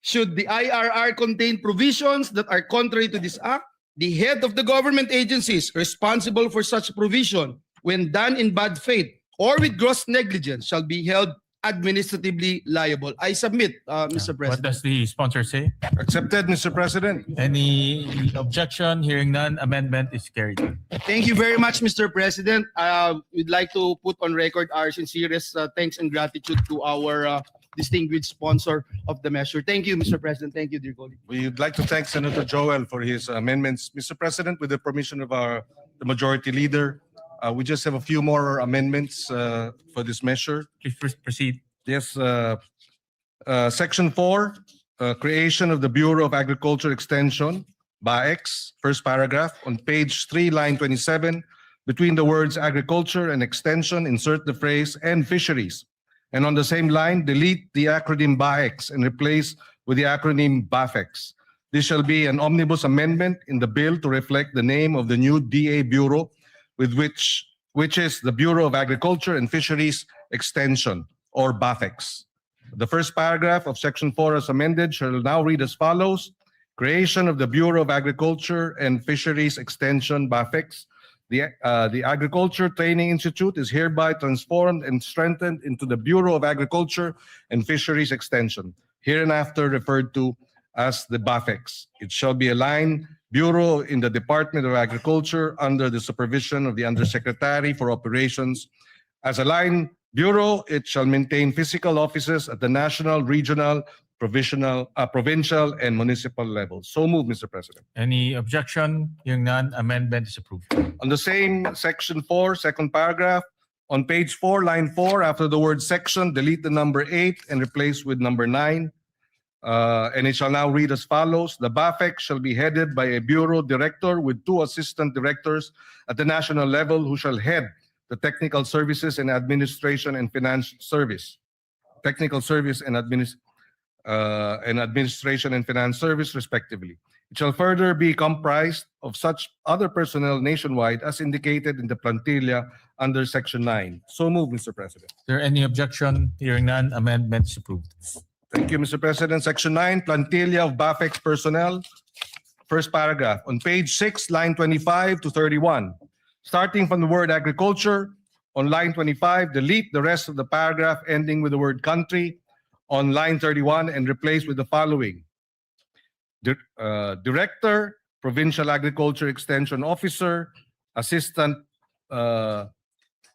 Should the IRR contain provisions that are contrary to this act, the head of the government agencies responsible for such provision, when done in bad faith or with gross negligence, shall be held administratively liable. I submit, Mr. What President. does the sponsor say? Accepted, Mr. President. Any objection? Hearing none, amendment is carried. Thank you very much, Mr. President. We'd like to put on record our sincerest thanks and gratitude to our distinguished sponsor of the measure. Thank you, Mr. President. Thank you, dear colleague. We'd like to thank Senator Joel for his amendments. Mr. President, with the permission of the majority leader, we just have a few more amendments for this measure. Please proceed. Yes, Section 4, creation of the Bureau of Agriculture Extension, BAEX, first paragraph, on page 3, line 27, between the words agriculture and extension, insert the phrase and fisheries. And on the same line, delete the acronym BAEX and replace with the acronym BAFEX. This shall be an omnibus amendment in the bill to reflect the name of the new DA Bureau, which is the Bureau of Agriculture and Fisheries Extension, or BAFEX. The first paragraph of Section 4 as amended shall now read as follows. Creation of the Bureau of Agriculture and Fisheries Extension, BAFEX. The Agriculture Training Institute is hereby transformed and strengthened into the Bureau of Agriculture and Fisheries Extension, hereinafter referred to as the BAFEX. It shall be a line bureau in the Department of Agriculture under the supervision of the Undersecretary for Operations. As a line bureau, it shall maintain physical offices at the national, regional, provincial, and municipal levels. So move, Mr. President. Any objection? Hearing none, amendment is approved. On the same Section 4, second paragraph, on page 4, line 4, after the word section, delete the number 8 and replace with number 9. and it shall now read as follows. The BAFEC shall be headed by a bureau director with 2 assistant directors at the national level who shall head the technical services and administration and finance service. Technical service and administration and finance service respectively. It shall further be comprised of such other personnel nationwide as indicated in the plantilla under Section 9. So moved, Mr. President. Is there any objection? Hearing none, amendment is approved. Thank you, Mr. President. Section 9, plantilla of BAFEX personnel. First paragraph, on page 6, line 25 to 31. Starting from the word agriculture, on line 25, delete the rest of the paragraph ending with the word country on line 31 and replace with the following. Director, Provincial Agriculture Extension Officer, Assistant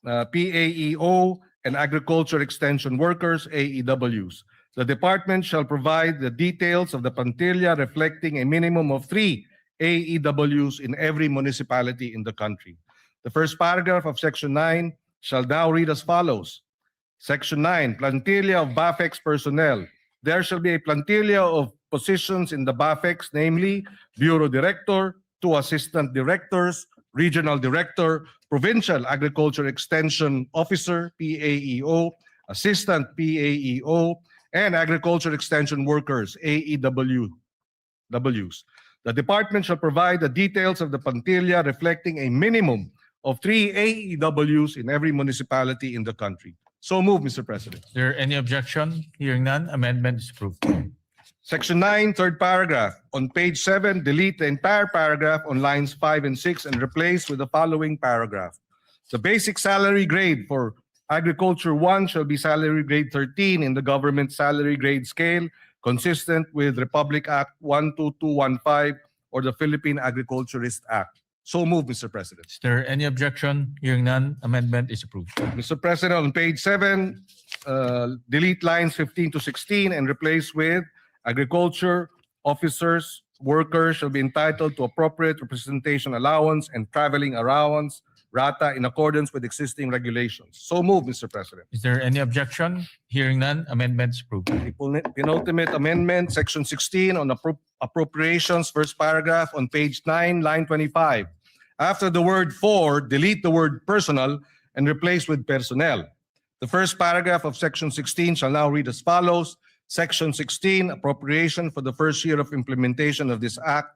PAEO, and Agriculture Extension Workers, AEWs. The department shall provide the details of the plantilla reflecting a minimum of 3 AEWs in every municipality in the country. The first paragraph of Section 9 shall now read as follows. Section 9, plantilla of BAFEX personnel. There shall be a plantilla of positions in the BAFEX, namely Bureau Director, 2 Assistant Directors, Regional Director, Provincial Agriculture Extension Officer, PAEO, Assistant PAEO, and Agriculture Extension Workers, AEWs. The department shall provide the details of the plantilla reflecting a minimum of 3 AEWs in every municipality in the country. So move, Mr. President. Is there any objection? Hearing none, amendment is approved. Section 9, third paragraph. On page 7, delete the entire paragraph on lines 5 and 6 and replace with the following paragraph. The basic salary grade for Agriculture 1 shall be salary grade 13 in the government salary grade scale, consistent with Republic Act 12215 or the Philippine Agriculturist Act. So move, Mr. President. Is there any objection? Hearing none, amendment is approved. Mr. President, on page 7, delete lines 15 to 16 and replace with agriculture officers, workers shall be entitled to appropriate representation allowance and traveling allowance rata in accordance with existing regulations. So move, Mr. President. Is there any objection? Hearing none, amendment is approved. Penultimate amendment, section 16 on appropriations, first paragraph on page 9, line 25. After the word for, delete the word personal and replace with personnel. The first paragraph of section 16 shall now read as follows. Section 16, appropriation for the first year of implementation of this act.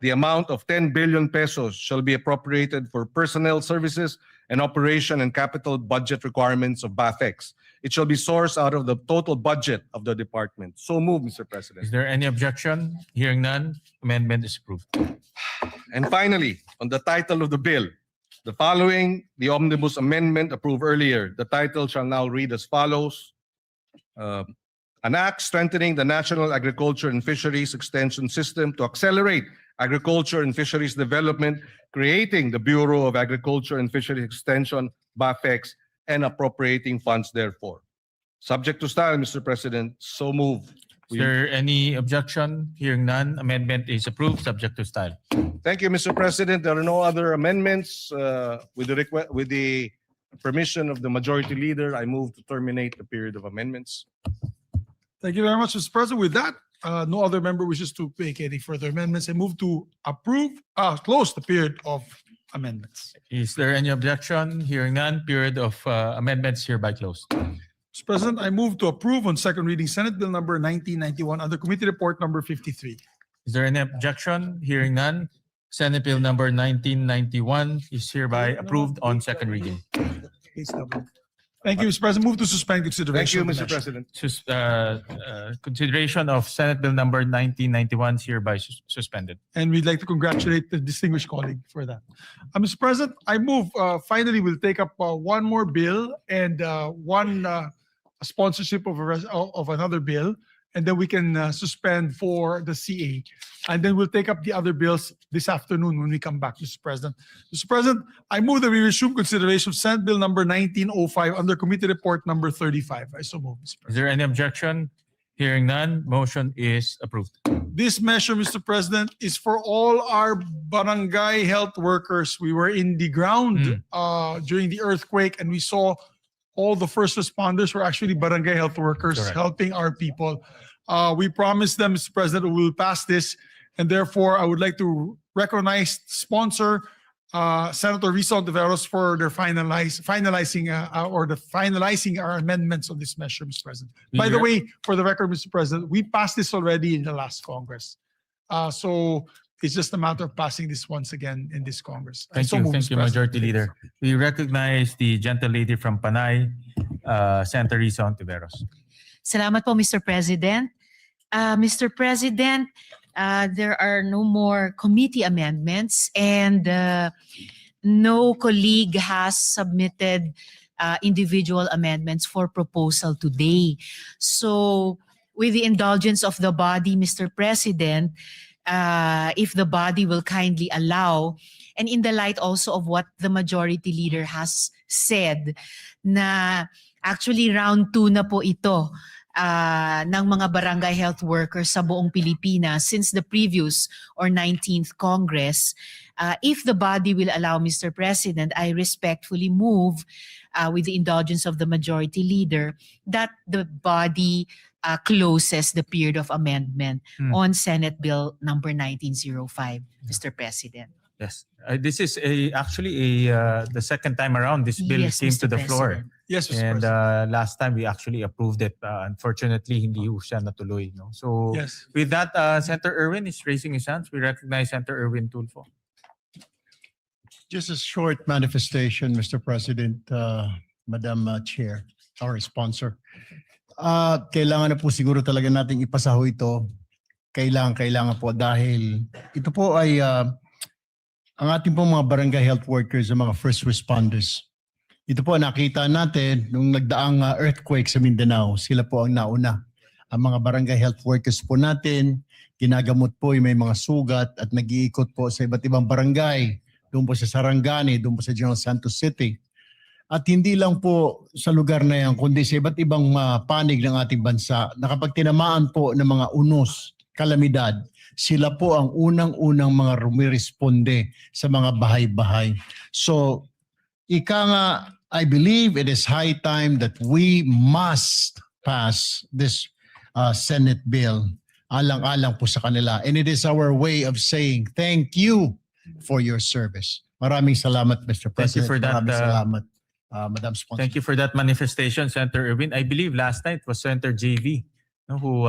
The amount of 10 billion pesos shall be appropriated for personnel services and operation and capital budget requirements of BAFEX. It shall be sourced out of the total budget of the department. So move, Mr. President. Is there any objection? Hearing none, amendment is approved. And finally, on the title of the bill, the following, the omnibus amendment approved earlier. The title shall now read as follows. An act strengthening the National Agriculture and Fisheries Extension System to accelerate agriculture and fisheries development, creating the Bureau of Agriculture and Fisheries Extension, BAFEX, and appropriating funds therefore. Subject to style, Mr. President, so moved. Is there any objection? Hearing none, amendment is approved, subject to style. Thank you, Mr. President. There are no other amendments. With the permission of the Majority Leader, I move to terminate the period of amendments. Thank you very much, Mr. President. With that, no other member wishes to make any further amendments. I move to close the period of amendments. Is there any objection? Hearing none, period of amendments hereby closed. Mr. President, I move to approve on second reading Senate Bill number 1991 under Committee Report number 53. Is there any objection? Hearing none, Senate Bill number 1991 is hereby approved on second reading. Thank you, Mr. President. Move to suspend Thank consideration. you, of the Mr. measure. President. Consideration of Senate Bill number 1991 is hereby suspended. And we'd like to congratulate the distinguished colleague for that. Mr. President, I move, finally, we'll take up one more bill and one sponsorship of another bill, and then we can suspend for the CA. And then we'll take up the other bills this afternoon when we come back, Mr. President. Mr. President, I move that we resume consideration of Senate Bill number 1905 under Committee Report number 35. I so move, Mr. Is President. there any objection? Hearing none, motion is approved. This measure, Mr. President, is for all our barangay health workers. We were in the ground during the earthquake, and we saw all the first responders were actually barangay health workers Correct. helping our people. We promised them, Mr. President, we will pass this, and therefore I would like to recognize sponsor Senator Risa Ontiveros for their finalizing our amendments on this measure, Mr. President. By the way, for the record, Mr. President, we passed this already in the last Congress. So it's just a matter of passing this once again in this Congress. Thank you, Mr. President. Majority Leader. We recognize the gentle lady from Panay, Senator Risa Ontiveros. Salamat po, Mr. President. Mr. President, there are no more committee amendments and no colleague has submitted individual amendments for proposal today. So with the indulgence of the body, Mr. President, if the body will kindly allow, and in the light also of what the majority leader has said, na actually round 2 na po ito ng mga barangay health workers sa buong Pilipinas since the previous or 19th Congress. If the body will allow, Mr. President, I respectfully move with the indulgence of the majority leader that the body closes the period of amendment on Senate Bill number 1905, Mr. President. Yes. This is actually the second time around this bill Yes, came Mr. to the floor. President. Yes, Mr. And President. last time we actually approved it. Unfortunately, hindi ho siya natuloy. No? So Yes. with that, Senator Erwin is raising his hands. We recognize Senator Erwin Tulfo. Just a short manifestation, Mr. President, Madam Chair, our sponsor. Kailangan na po siguro talaga nating ipasaho ito. Kailangan po dahil ito po ay ang ating pong mga barangay health workers, mga first responders. Ito po nakita natin nung nagdaang earthquake sa Mindanao, sila po ang nauna. Ang mga barangay health workers po natin, ginagamot po yung may mga sugat at nag-iikot po sa iba't ibang barangay. Doon po sa Sarangani, doon po sa General Santos City. At hindi lang po sa lugar na yan, kundi sa iba't ibang panig ng ating bansa na kapag tinamaan po ng mga unos, kalamidad, sila po ang unang-unang mga rumiresponde sa mga bahay-bahay. So, ika nga, I believe it is high time that we must pass this Senate bill alang-alang po sa kanila. And it is our way of saying thank you for your service. Maraming salamat, Mr. Thank you President. for that, Maraming salamat, Madam Sponsor. Thank you for that manifestation, Senator Erwin. I believe last night was Senator JV who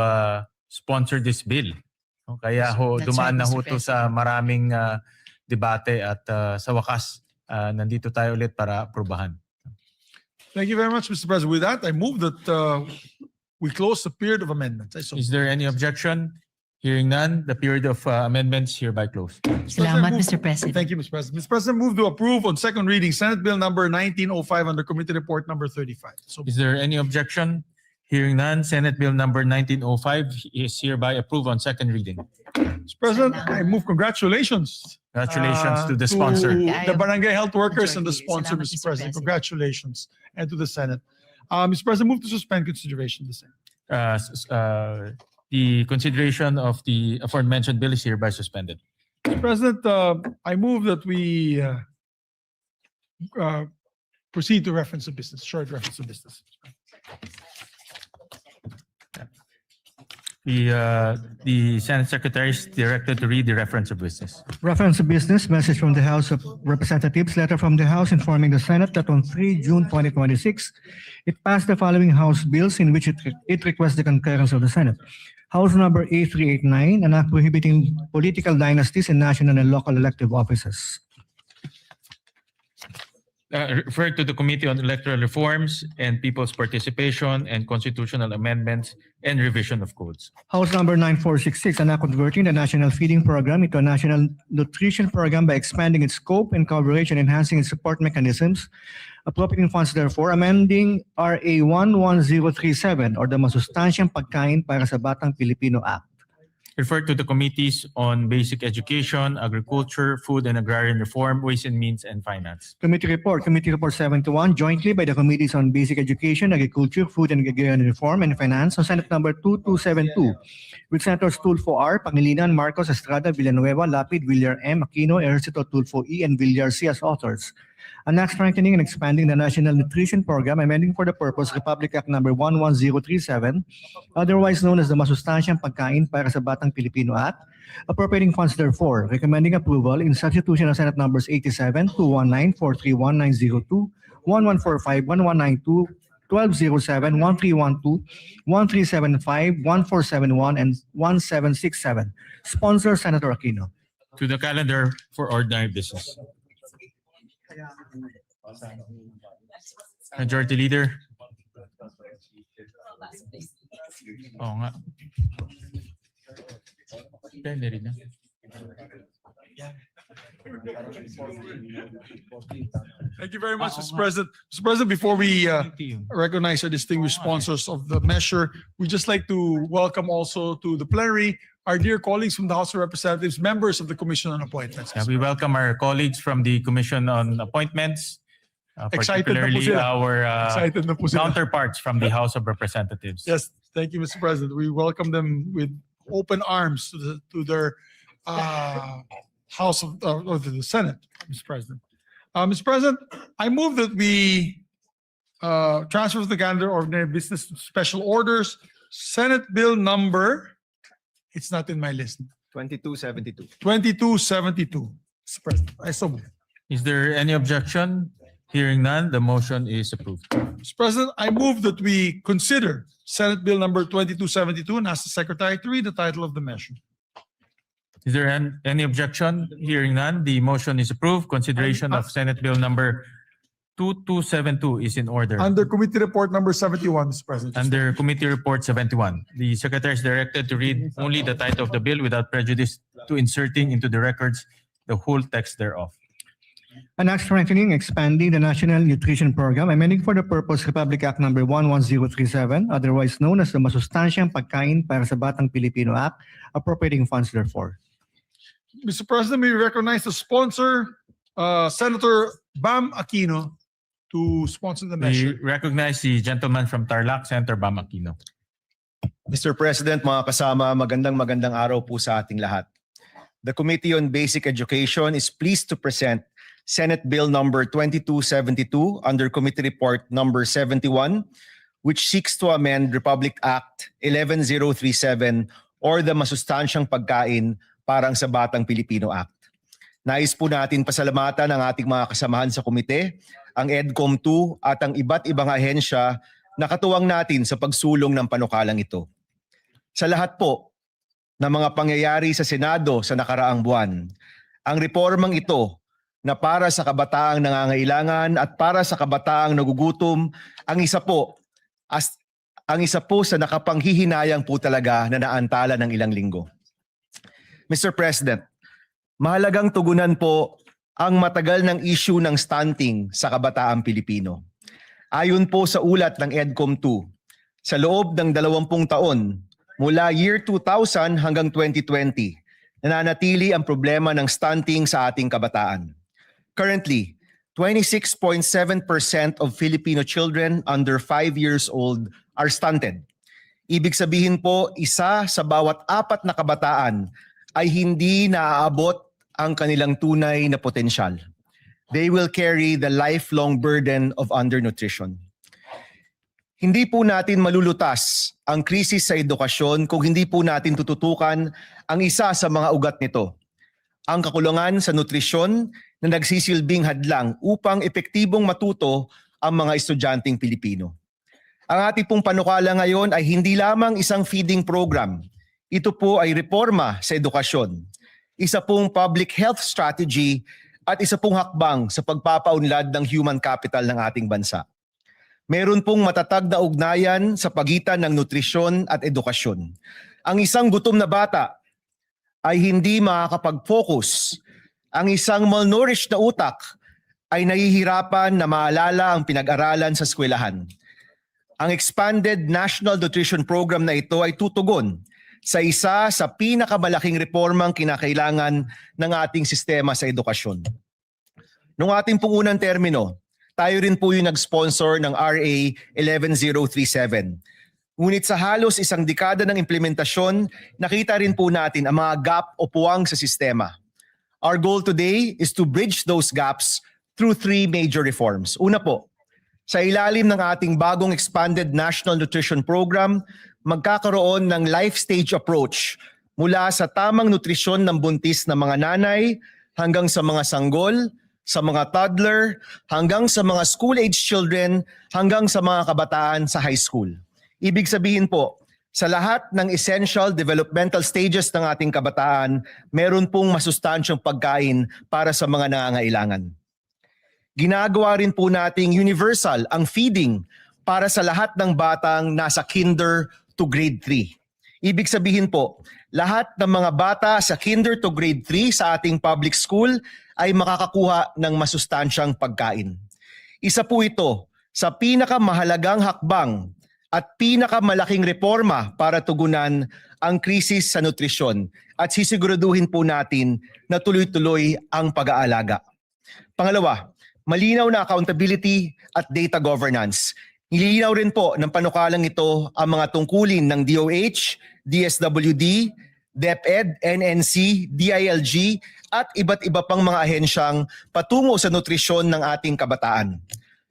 sponsored this bill. No? Kaya ho, That's dumaan right, na ho Mr. to sa maraming debate at sa wakas, nandito tayo ulit para aprubahan. Thank you very much, Mr. President. With that, I move that we close the period of amendments. Is there any objection? Hearing none, the period of amendments hereby closed. Salamat, move- Mr. President. Thank you, Mr. President. Mr. President, move to approve on second reading Senate Bill number 1905 under Committee Report number 35. So Is there any objection? Hearing none, Senate Bill number 1905 is hereby approved on second reading. Mr. President, I move congratulations. Congratulations to the sponsor. The barangay health workers and the Majority. sponsor, Salamat, Mr. Mr. President. President. Congratulations. And to the Senate. Mr. President, move to suspend consideration of the Senate. The consideration of the aforementioned bill is hereby suspended. Mr. President, I move that we proceed to reference of business, short reference of business. The Senate Secretary is directed to read the reference of business. Reference to business, message from the House of Representatives, letter from the House informing the Senate that on 3 June 2026, it passed the following House bills in which it requests the concurrence of the Senate. House number A389, an act prohibiting political dynasties in national and local elective offices. Referred to the Committee on Electoral Reforms and People's Participation and Constitutional Amendments and Revision of Codes. House number 9466, an act converting the National Feeding Program into a National Nutrition Program by expanding its scope and coverage and enhancing its support mechanisms, appropriating funds therefore, amending RA 11037 or the Masustansyang Pagkain para sa Batang Pilipino Act. Referred to the Committees on Basic Education, Agriculture, Food and Agrarian Reform, Ways and Means, and Finance. Committee Report 71, jointly by the Committees on Basic Education, Agriculture, Food and Agrarian Reform, and Finance on Senate number 2272, with Senators Tulfo R, Pangilinan, Marcos, Estrada, Villanueva, Lapid, Villar M, Aquino, Ejercito Tulfo E, and Villar C as authors. An act strengthening and expanding the National Nutrition Program, amending for the purpose Republic Act Number 11037, otherwise known as the Masustansyang Pagkain para sa Batang Pilipino Act, appropriating funds therefore, recommending approval in substitution of Senate Numbers 87, 219, 431, 902, 1145, 1192, 1207, 1312, 1375, 1471, and 1767. Sponsor, Senator Aquino. To the calendar for ordinary business. Majority Leader. Oo nga. Pwede rin na. Thank you very much, Mr. President. Mr. President, before we recognize our distinguished sponsors of the measure, we'd just like to welcome also to the plenary our dear colleagues from the House of Representatives, members of the Commission on Appointments. We welcome our colleagues from the Commission on Appointments, Excited na po particularly sila. our Excited na po sila. counterparts from the House of Representatives. Yes, thank you, Mr. President. We welcome them with open arms to their House of the Senate, Mr. President. Mr. President, I move that we transfer to the calendar ordinary business special orders, Senate Bill number, it's not in my list, 2272. 2272, Mr. President. I so move. Is there any objection? Hearing none, the motion is approved. Mr. President, I move that we consider Senate Bill number 2272 and ask the Secretary to read the title of the measure. Is there any objection? Hearing none, the motion is approved. Consideration of Senate Bill number 2272 is in order. Under Committee Report number 71, Mr. President. Under Committee Report 71, the Secretary is directed to read only the title of the bill without prejudice to inserting into the records the whole text thereof. An act strengthening, expanding the National Nutrition Program, amending for the purpose Republic Act Number 11037, otherwise known as the Masustansyang Pagkain para sa Batang Pilipino Act, appropriating funds therefore. Mr. President, we recognize the sponsor, Senator Bam Aquino, to sponsor the We measure. recognize the gentleman from Tarlac, Senator Bam Aquino. Mr. President, mga kasama, magandang araw po sa ating lahat. The Committee on Basic Education is pleased to present Senate Bill number 2272 under Committee Report number 71, which seeks to amend Republic Act 11037 or the Masustansyang Pagkain parang sa Batang Pilipino Act. Nais po natin pasalamatan ang ating mga kasamahan sa komite, ang EDCOM2 at ang iba't ibang ahensya na katuwang natin sa pagsulong ng panukalang ito. Sa lahat po ng mga pangyayari sa Senado sa nakaraang buwan, ang reformang ito na para sa kabataang nangangailangan at para sa kabataang nagugutom, ang isa po sa nakapanghihinayang po talaga na naantala ng ilang linggo. Mr. President, mahalagang tugunan po ang matagal ng issue ng stunting sa kabataang Pilipino. Ayon po sa ulat ng EDCOM2, sa loob ng 20 taon, mula year 2000 hanggang 2020, nananatili ang problema ng stunting sa ating kabataan. Currently, 26.7% of Filipino children under 5 years old are stunted. Ibig sabihin po, isa sa bawat 4 na kabataan ay hindi naaabot ang kanilang tunay na potensyal. They will carry the lifelong burden of undernutrition. Hindi po natin malulutas ang krisis sa edukasyon kung hindi po natin tututukan ang isa sa mga ugat nito, ang kakulangan sa nutrisyon na nagsisilbing hadlang upang epektibong matuto ang mga estudyanteng Pilipino. Ang ating pong panukala ngayon ay hindi lamang isang feeding program. Ito po ay reforma sa edukasyon, isa pong public health strategy at isa pong hakbang sa pagpapaunlad ng human capital ng ating bansa. Meron pong matatag na ugnayan sa pagitan ng nutrisyon at edukasyon. Ang isang gutom na bata ay hindi makakapag-focus. Ang isang malnourished na utak ay nahihirapan na maalala ang pinag-aralan sa eskwelahan. Ang expanded National Nutrition Program na ito ay tutugon sa isa sa pinakamalaking reformang kinakailangan ng ating sistema sa edukasyon. Noong ating pong unang termino, tayo rin po yung nag-sponsor ng RA 11037. Ngunit sa halos isang dekada ng implementasyon, nakita rin po natin ang mga gap o puwang sa sistema. Our goal today is to bridge those gaps through three major reforms. Una po, sa ilalim ng ating bagong expanded National Nutrition Program, magkakaroon ng life stage approach mula sa tamang nutrisyon ng buntis na mga nanay hanggang sa mga sanggol, sa mga toddler, hanggang sa mga school-age children, hanggang sa mga kabataan sa high school. Ibig sabihin po, sa lahat ng essential developmental stages ng ating kabataan, meron pong masustansyang pagkain para sa mga nangangailangan. Ginagawa rin po nating universal ang feeding para sa lahat ng batang nasa kinder to grade 3. Ibig sabihin po, lahat ng mga bata sa kinder to grade 3 sa ating public school ay makakakuha ng masustansyang pagkain. Isa po ito sa pinakamahalagang hakbang at pinakamalaking reforma para tugunan ang krisis sa nutrisyon at sisiguraduhin po natin na tuloy-tuloy ang pag-aalaga. Pangalawa, malinaw na accountability at data governance. Nilinaw rin po ng panukalang ito ang mga tungkulin ng DOH, DSWD, DepEd, NNC, DILG at iba't iba pang mga ahensyang patungo sa nutrisyon ng ating kabataan.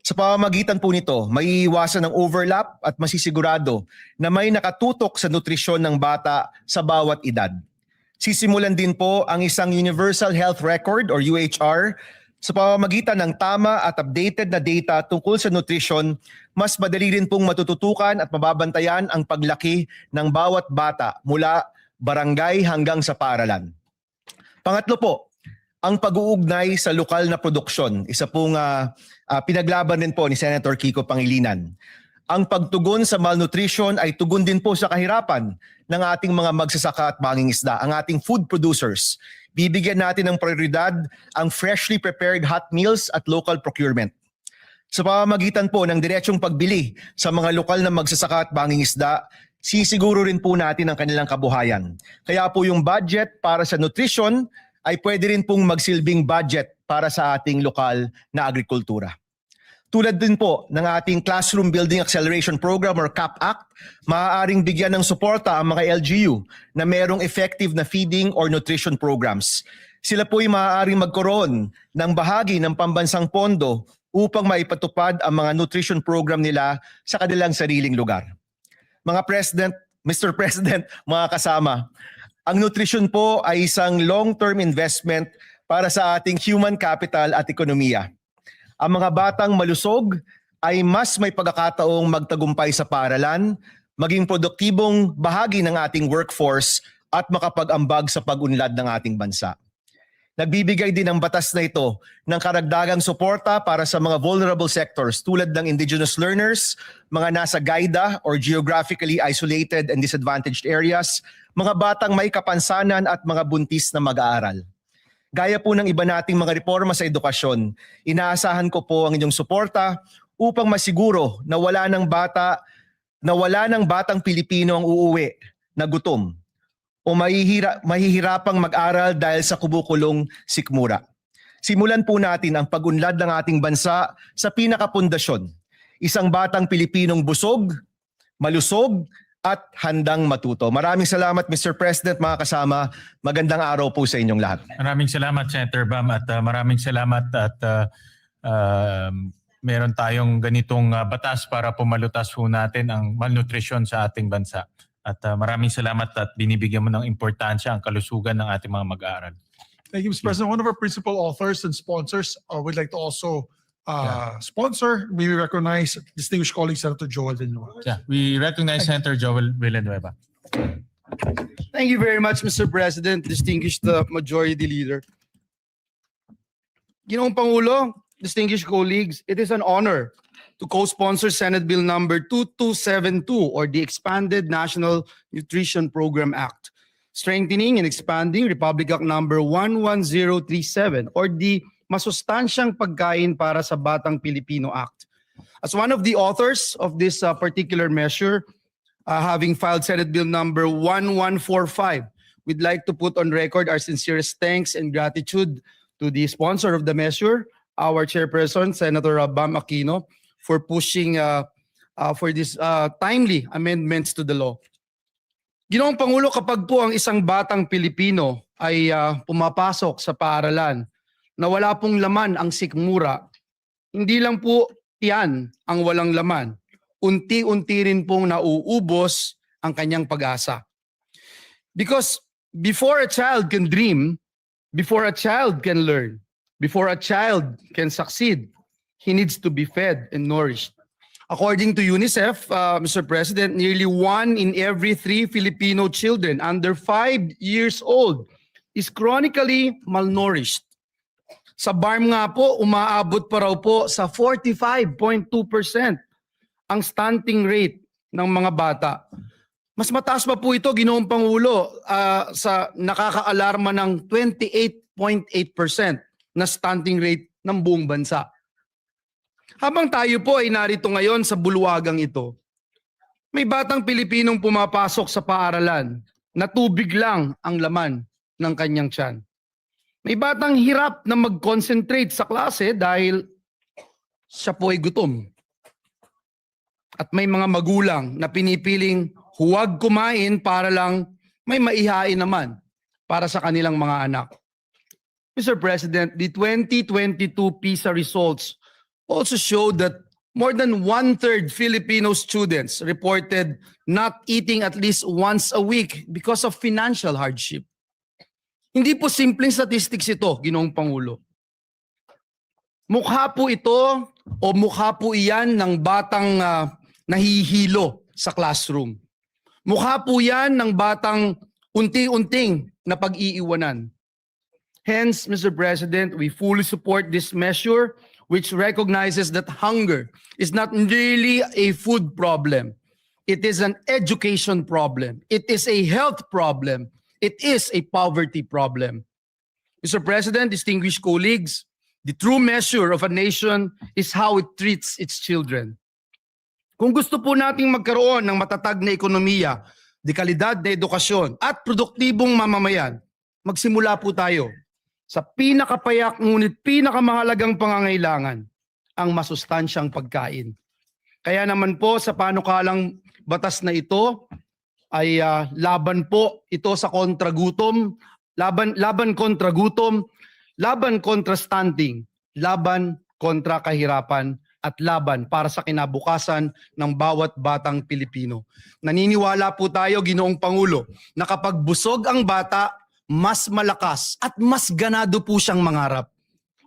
Sa pamamagitan po nito, may iwasan ng overlap at masisigurado na may nakatutok sa nutrisyon ng bata sa bawat edad. Sisimulan din po ang isang Universal Health Record or UHR. Sa pamamagitan ng tama at updated na data tungkol sa nutrisyon, mas madali rin pong matututukan at mababantayan ang paglaki ng bawat bata mula barangay hanggang sa paaralan. Pangatlo po, ang pag-uugnay sa lokal na produksyon. Isa pong pinaglaban din po ni Senator Kiko Pangilinan. Ang pagtugon sa malnutrition ay tugon din po sa kahirapan ng ating mga magsasaka at mangingisda, ang ating food producers. Bibigyan natin ng prioridad ang freshly prepared hot meals at local procurement. Sa pamamagitan po ng diretsong pagbili sa mga lokal na magsasaka at mangingisda, sisiguro rin po natin ang kanilang kabuhayan. Kaya po yung budget para sa nutrition ay pwede rin pong magsilbing budget para sa ating lokal na agrikultura. Tulad din po ng ating Classroom Building Acceleration Program or CAP Act, maaaring bigyan ng suporta ang mga LGU na merong effective na feeding or nutrition programs. Sila po'y maaaring magkaroon ng bahagi ng pambansang pondo upang maipatupad ang mga nutrition program nila sa kanilang sariling lugar. Mga President, Mr. President, mga kasama, ang nutrition po ay isang long-term investment para sa ating human capital at ekonomiya. Ang mga batang malusog ay mas may pagkakataong magtagumpay sa paaralan, maging produktibong bahagi ng ating workforce at makapag-ambag sa pag-unlad ng ating bansa. Nagbibigay din ang batas na ito ng karagdagang suporta para sa mga vulnerable sectors tulad ng indigenous learners, mga nasa GAIDA or geographically isolated and disadvantaged areas, mga batang may kapansanan at mga buntis na mag-aaral. Gaya po ng iba nating mga reforma sa edukasyon, inaasahan ko po ang inyong suporta upang masiguro na wala ng batang Pilipino ang uuwi na gutom o mahihirapang mag-aral dahil sa kubukulong sikmura. Simulan po natin ang pag-unlad ng ating bansa sa pinakapundasyon, isang batang Pilipinong busog, malusog, at handang matuto. Maraming salamat, Mr. President, mga kasama. Magandang araw po sa inyong lahat. Maraming salamat, Senator Bam, at maraming salamat at meron tayong ganitong batas para pumalutas po natin ang malnutrition sa ating bansa. At maraming salamat at binibigyan mo ng importansya ang kalusugan ng ating mga mag-aaral. Thank you, Mr. President. One of our principal authors and sponsors would like to also sponsor. We recognize distinguished colleague Senator Joel Villanueva. Yeah, we recognize Senator Joel Villanueva. Thank you very much, Mr. President, distinguished Majority Leader. Ginoong Pangulo, distinguished colleagues, it is an honor to co-sponsor Senate Bill number 2272 or the Expanded National Nutrition Program Act, strengthening and expanding Republic Act number 11037 or the Masustansyang Pagkain para sa Batang Pilipino Act. As one of the authors of this particular measure, having filed Senate Bill number 1145, we'd like to put on record our sincerest thanks and gratitude to the sponsor of the measure, our chairperson, Senator Bam Aquino, for pushing for this timely amendments to the law. Ginoong Pangulo, kapag po ang isang batang Pilipino ay pumapasok sa paaralan, na wala pong laman ang sikmura, hindi lang po yan ang walang laman. Unti-unti rin pong nauubos ang kanyang pag-asa. Because before a child can dream, before a child can learn, before a child can succeed, he needs to be fed and nourished. According to UNICEF, Mr. President, nearly 1 in every 3 Filipino children under 5 years old is chronically malnourished. Sa BARM nga po, umaabot pa raw po sa 45.2% ang stunting rate ng mga bata. Mas mataas pa po ito, Ginoong Pangulo, sa nakakaalarma ng 28.8% na stunting rate ng buong bansa. Habang tayo po ay narito ngayon sa bulwagang ito, may batang Pilipinong pumapasok sa paaralan na tubig lang ang laman ng kanyang tiyan. May batang hirap na mag-concentrate sa klase dahil siya po ay gutom. At may mga magulang na pinipiling huwag kumain para lang may maihain naman para sa kanilang mga anak. Mr. President, the 2022 PISA results also showed that more than 1/3 Filipino students reported not eating at least once a week because of financial hardship. Hindi po simpleng statistics ito, Ginoong Pangulo. Mukha po ito o mukha po iyan ng batang nahihilo sa classroom. Mukha po yan ng batang unti-unting na pag-iiwanan. Hence, Mr. President, we fully support this measure which recognizes that hunger is not really a food problem. It is an education problem. It is a health problem. It is a poverty problem. Mr. President, distinguished colleagues, the true measure of a nation is how it treats its children. Kung gusto po nating magkaroon ng matatag na ekonomiya, dekalidad na edukasyon at produktibong mamamayan, magsimula po tayo sa pinakapayak ngunit pinakamahalagang pangangailangan, ang masustansyang pagkain. Kaya naman po sa panukalang batas na ito ay laban po ito sa kontragutom, laban kontra gutom, laban kontra stunting, laban kontra kahirapan at laban para sa kinabukasan ng bawat batang Pilipino. Naniniwala po tayo, Ginoong Pangulo, na kapag busog ang bata, mas malakas at mas ganado po siyang mangarap.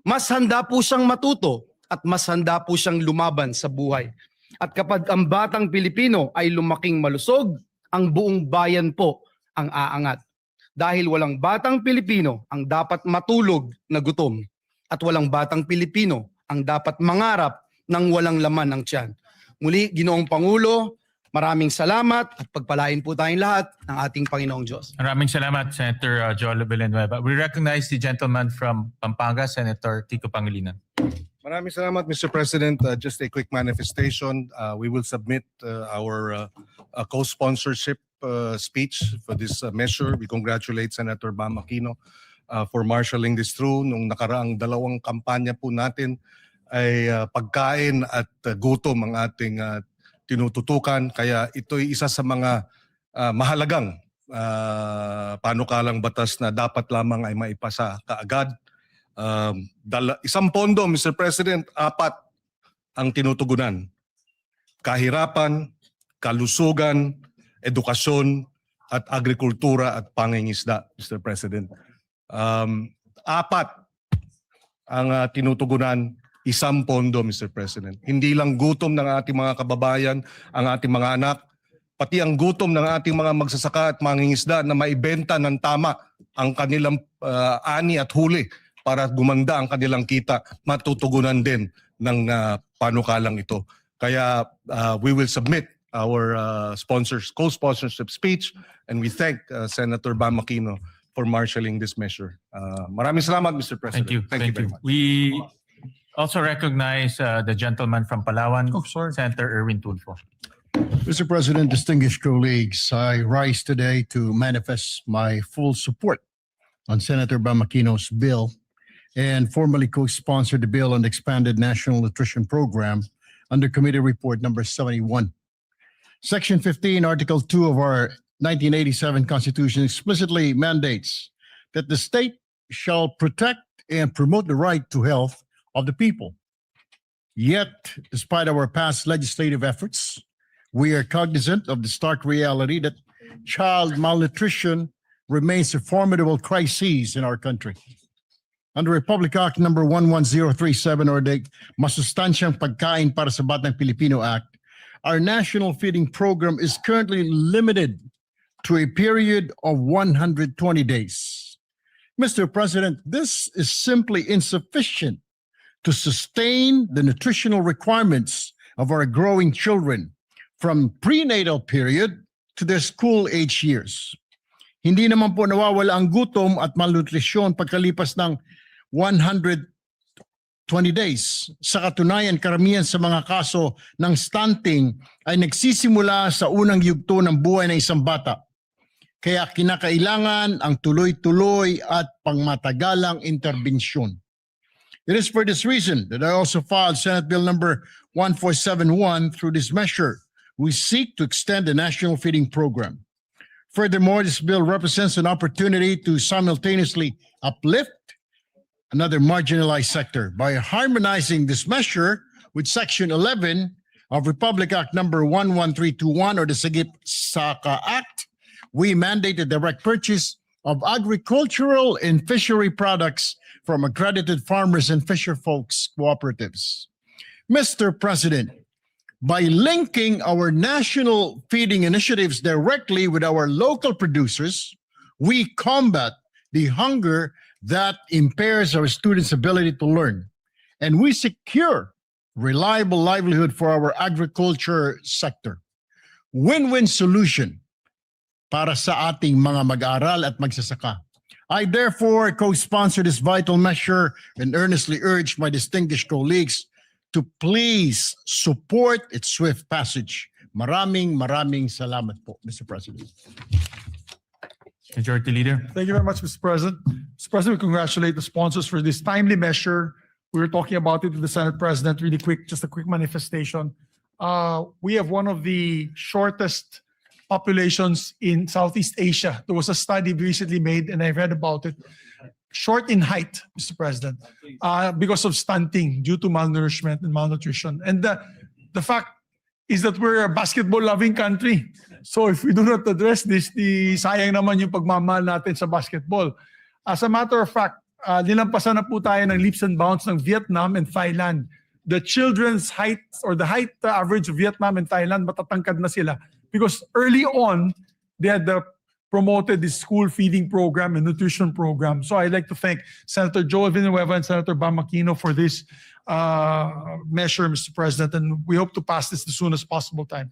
Mas handa po siyang matuto at mas handa po siyang lumaban sa buhay. At kapag ang batang Pilipino ay lumaking malusog, ang buong bayan po ang aangat. Dahil walang batang Pilipino ang dapat matulog na gutom at walang batang Pilipino ang dapat mangarap ng walang laman ng tiyan. Muli, Ginoong Pangulo, maraming salamat at pagpalain po tayong lahat ng ating Panginoong Diyos. Maraming salamat, Senator Joel Villanueva. We recognize the gentleman from Pampanga, Senator Kiko Pangilinan. Maraming salamat, Mr. President. Just a quick manifestation. We will submit our co-sponsorship speech for this measure. We congratulate Senator Bam Aquino for marshalling this through. Nung nakaraang 2 kampanya po natin ay pagkain at gutom ang ating tinututukan. Kaya ito'y isa sa mga mahalagang panukalang batas na dapat lamang ay maipasa kaagad. Isang pondo, Mr. President, 4 ang tinutugunan. Kahirapan, kalusugan, edukasyon, at agrikultura at pangingisda, Mr. President. 4 ang tinutugunan, 1 pondo, Mr. President. Hindi lang gutom ng ating mga kababayan, ang ating mga anak, pati ang gutom ng ating mga magsasaka at mangingisda na maibenta ng tama ang kanilang ani at huli para gumanda ang kanilang kita, matutugunan din ng panukalang ito. Kaya we will submit our co-sponsorship speech and we thank Senator Bam Aquino for marshalling this measure. Maraming salamat, Mr. President. Thank you. Thank you very much. We also recognize the gentleman from Palawan, Senator Erwin Tulfo. Mr. President, distinguished colleagues, I rise today to manifest my full support on Senator Bam Aquino's bill and formally co-sponsor the bill on the expanded National Nutrition Program under Committee Report number 71. Section 15, Article 2 of our 1987 Constitution explicitly mandates that the state shall protect and promote the right to health of the people. Yet, despite our past legislative efforts, we are cognizant of the stark reality that child malnutrition remains a formidable crisis in our country. Under Republic Act number 11037 or the Masustansyang Pagkain para sa Batang Pilipino Act, our national feeding program is currently limited to a period of 120 days. Mr. President, this is simply insufficient to sustain the nutritional requirements of our growing children from prenatal period to their school age years. Hindi naman po nawawala ang gutom at malnutrisyon pagkalipas ng 120 days. Sa katunayan, karamihan sa mga kaso ng stunting ay nagsisimula sa unang yugto ng buhay ng isang bata. Kaya kinakailangan ang tuloy-tuloy at pangmatagalang interbensyon. It is for this reason that I also filed Senate Bill number 1471. Through this measure, we seek to extend the national feeding program. Furthermore, this bill represents an opportunity to simultaneously uplift another marginalized sector by harmonizing this measure with Section 11 of Republic Act number 11321 or the Sigip Saka Act. We mandate the direct purchase of agricultural and fishery products from accredited farmers and fisher folks cooperatives. Mr. President, by linking our national feeding initiatives directly with our local producers, we combat the hunger that impairs our students' ability to learn, and we secure reliable livelihood for our agriculture sector. Win-win solution para sa ating mga mag-aaral at magsasaka. I therefore co-sponsor this vital measure and earnestly urge my distinguished colleagues to please support its swift passage. Maraming salamat po, Mr. President. Majority Leader. Thank you very much, Mr. President. Mr. President, we congratulate the sponsors for this timely measure. We were talking about it with the Senate President really quick, just a quick manifestation. We have one of the shortest populations in Southeast Asia. There was a study recently made, and I read about it. Short in height, Mr. President, because of stunting due to malnourishment and malnutrition. And the fact is that we're a basketball-loving country. So if we do not address this, sayang naman yung pagmamahal natin sa basketball. As a matter of fact, nilampasan na po tayo ng leaps and bounds ng Vietnam and Thailand. The children's height or the height average of Vietnam and Thailand, matatangkad na sila. Because early on, they had promoted this school feeding program and nutrition program. So I'd like to thank Senator Joel Villanueva and Senator Bam Aquino for this measure, Mr. President, and we hope to pass this as soon as possible time.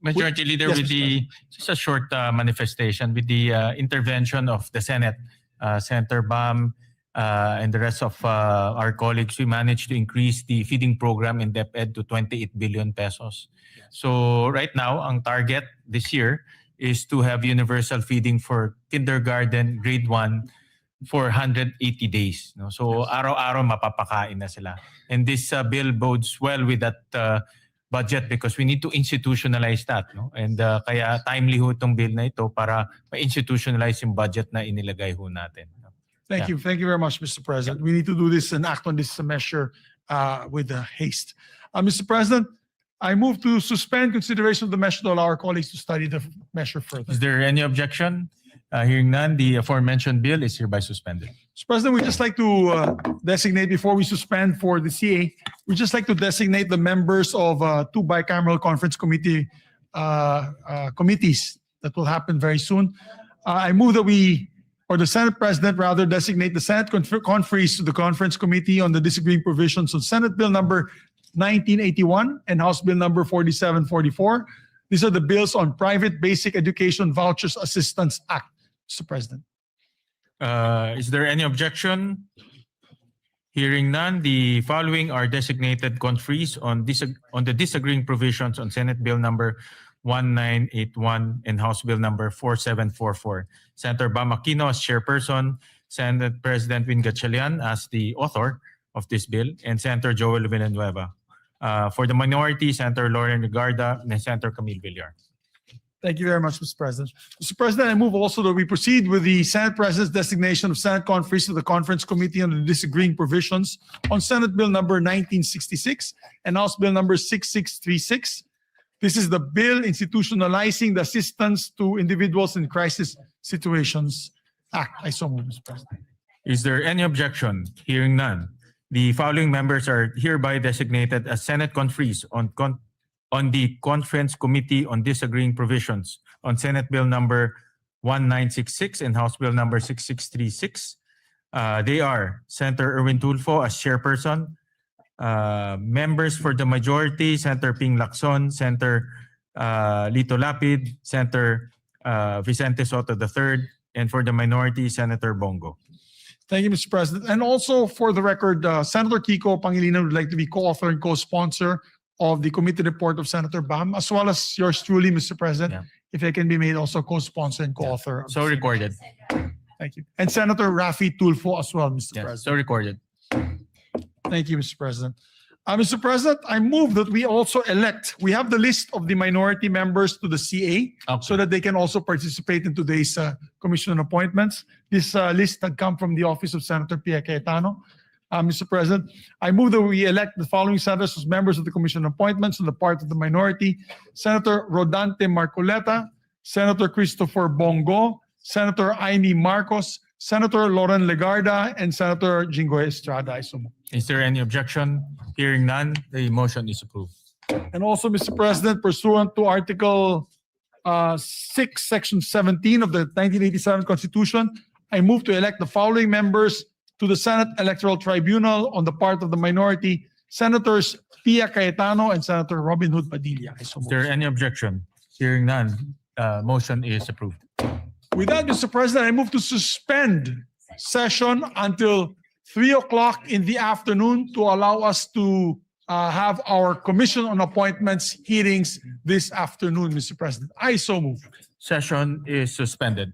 Majority Leader, Yes, with Mr. just a short manifestation with the intervention of the Senate, Senator Bam, and the rest of our colleagues, we managed to increase the feeding program in DepEd to 28 billion pesos. So right now, ang target this year is to have universal feeding for kindergarten, grade 1, for 180 days. No? So araw-araw mapapakain na sila. And this bill bodes well with that budget because we need to institutionalize that. No? And kaya timely ho itong bill na ito para ma-institutionalize yung budget na inilagay ho natin. Thank you. Thank you very much, Mr. President. We need to do this and act on this measure with haste. Mr. President, I move to suspend consideration of the measure to allow our colleagues to study the measure further. Is there any objection? Hearing none, the aforementioned bill is hereby suspended. Mr. President, we'd just like to designate, before we suspend for the CA, we'd just like to designate the members of two bicameral conference committees that will happen very soon. I move that the Senate President rather designate the Senate conferees to the Conference Committee on the Disagreeing Provisions of Senate Bill number 1981 and House Bill number 4744. These are the bills on Private Basic Education Vouchers Assistance Act, Mr. President. Is there any objection? Hearing none, the following are designated conferees on the disagreeing provisions on Senate Bill number 1981 and House Bill number 4744. Senator Bam Aquino as chairperson, Senate President Win Gatchalian as the author of this bill, and Senator Joel Villanueva. For the minority, Senator Lauren Regarda and Senator Camille Villar. Thank you very much, Mr. President. Mr. President, I move also that we proceed with the Senate President's designation of Senate conferees to the Conference Committee on the Disagreeing Provisions on Senate Bill number 1966 and House Bill number 6636. This is the bill institutionalizing the assistance to individuals in crisis situations act. I so move, Mr. President. Is there any objection? Hearing none. The following members are hereby designated as Senate conferees on the Conference Committee on Disagreeing Provisions on Senate Bill number 1966 and House Bill number 6636. They are Senator Erwin Tulfo as chairperson, members for the majority, Senator Ping Lacson, Senator Lito Lapid, Senator Vicente Soto III, and for the minority, Senator Bongo. Thank you, Mr. President. And also for the record, Senator Kiko Pangilinan would like to be co-author and co-sponsor of the committee report of Senator Bam, as well as yours truly, Mr. President, Yeah. if it can be made also co-sponsor and co-author. So recorded. Thank you. And Senator Rafi Tulfo as well, Mr. Yes, President. so recorded. Thank you, Mr. President. Mr. President, I move that we also elect, we have the list of the minority members to the CA so that they can also participate in today's commission on appointments. This list had come from the office of Senator Pia Cayetano. Mr. President, I move that we elect the following senators as members of the commission on appointments on the part of the minority: Senator Rodante Marcoleta, Senator Christopher Bongo, Senator Aimee Marcos, Senator Loren Legarda, and Senator Jinggoy Estrada. I so move. Is there any objection? Hearing none, the motion is approved. And also, Mr. President, pursuant to Article 6, Section 17 of the 1987 Constitution, I move to elect the following members to the Senate Electoral Tribunal on the part of the minority: Senators Pia Cayetano and Senator Robin Hood Padilla. I so Is move. there any objection? Hearing none, motion is approved. With that, Mr. President, I move to suspend session until 3 o'clock in the afternoon to allow us to have our Commission on Appointments hearings this afternoon, Mr. President. I so move. Session is suspended.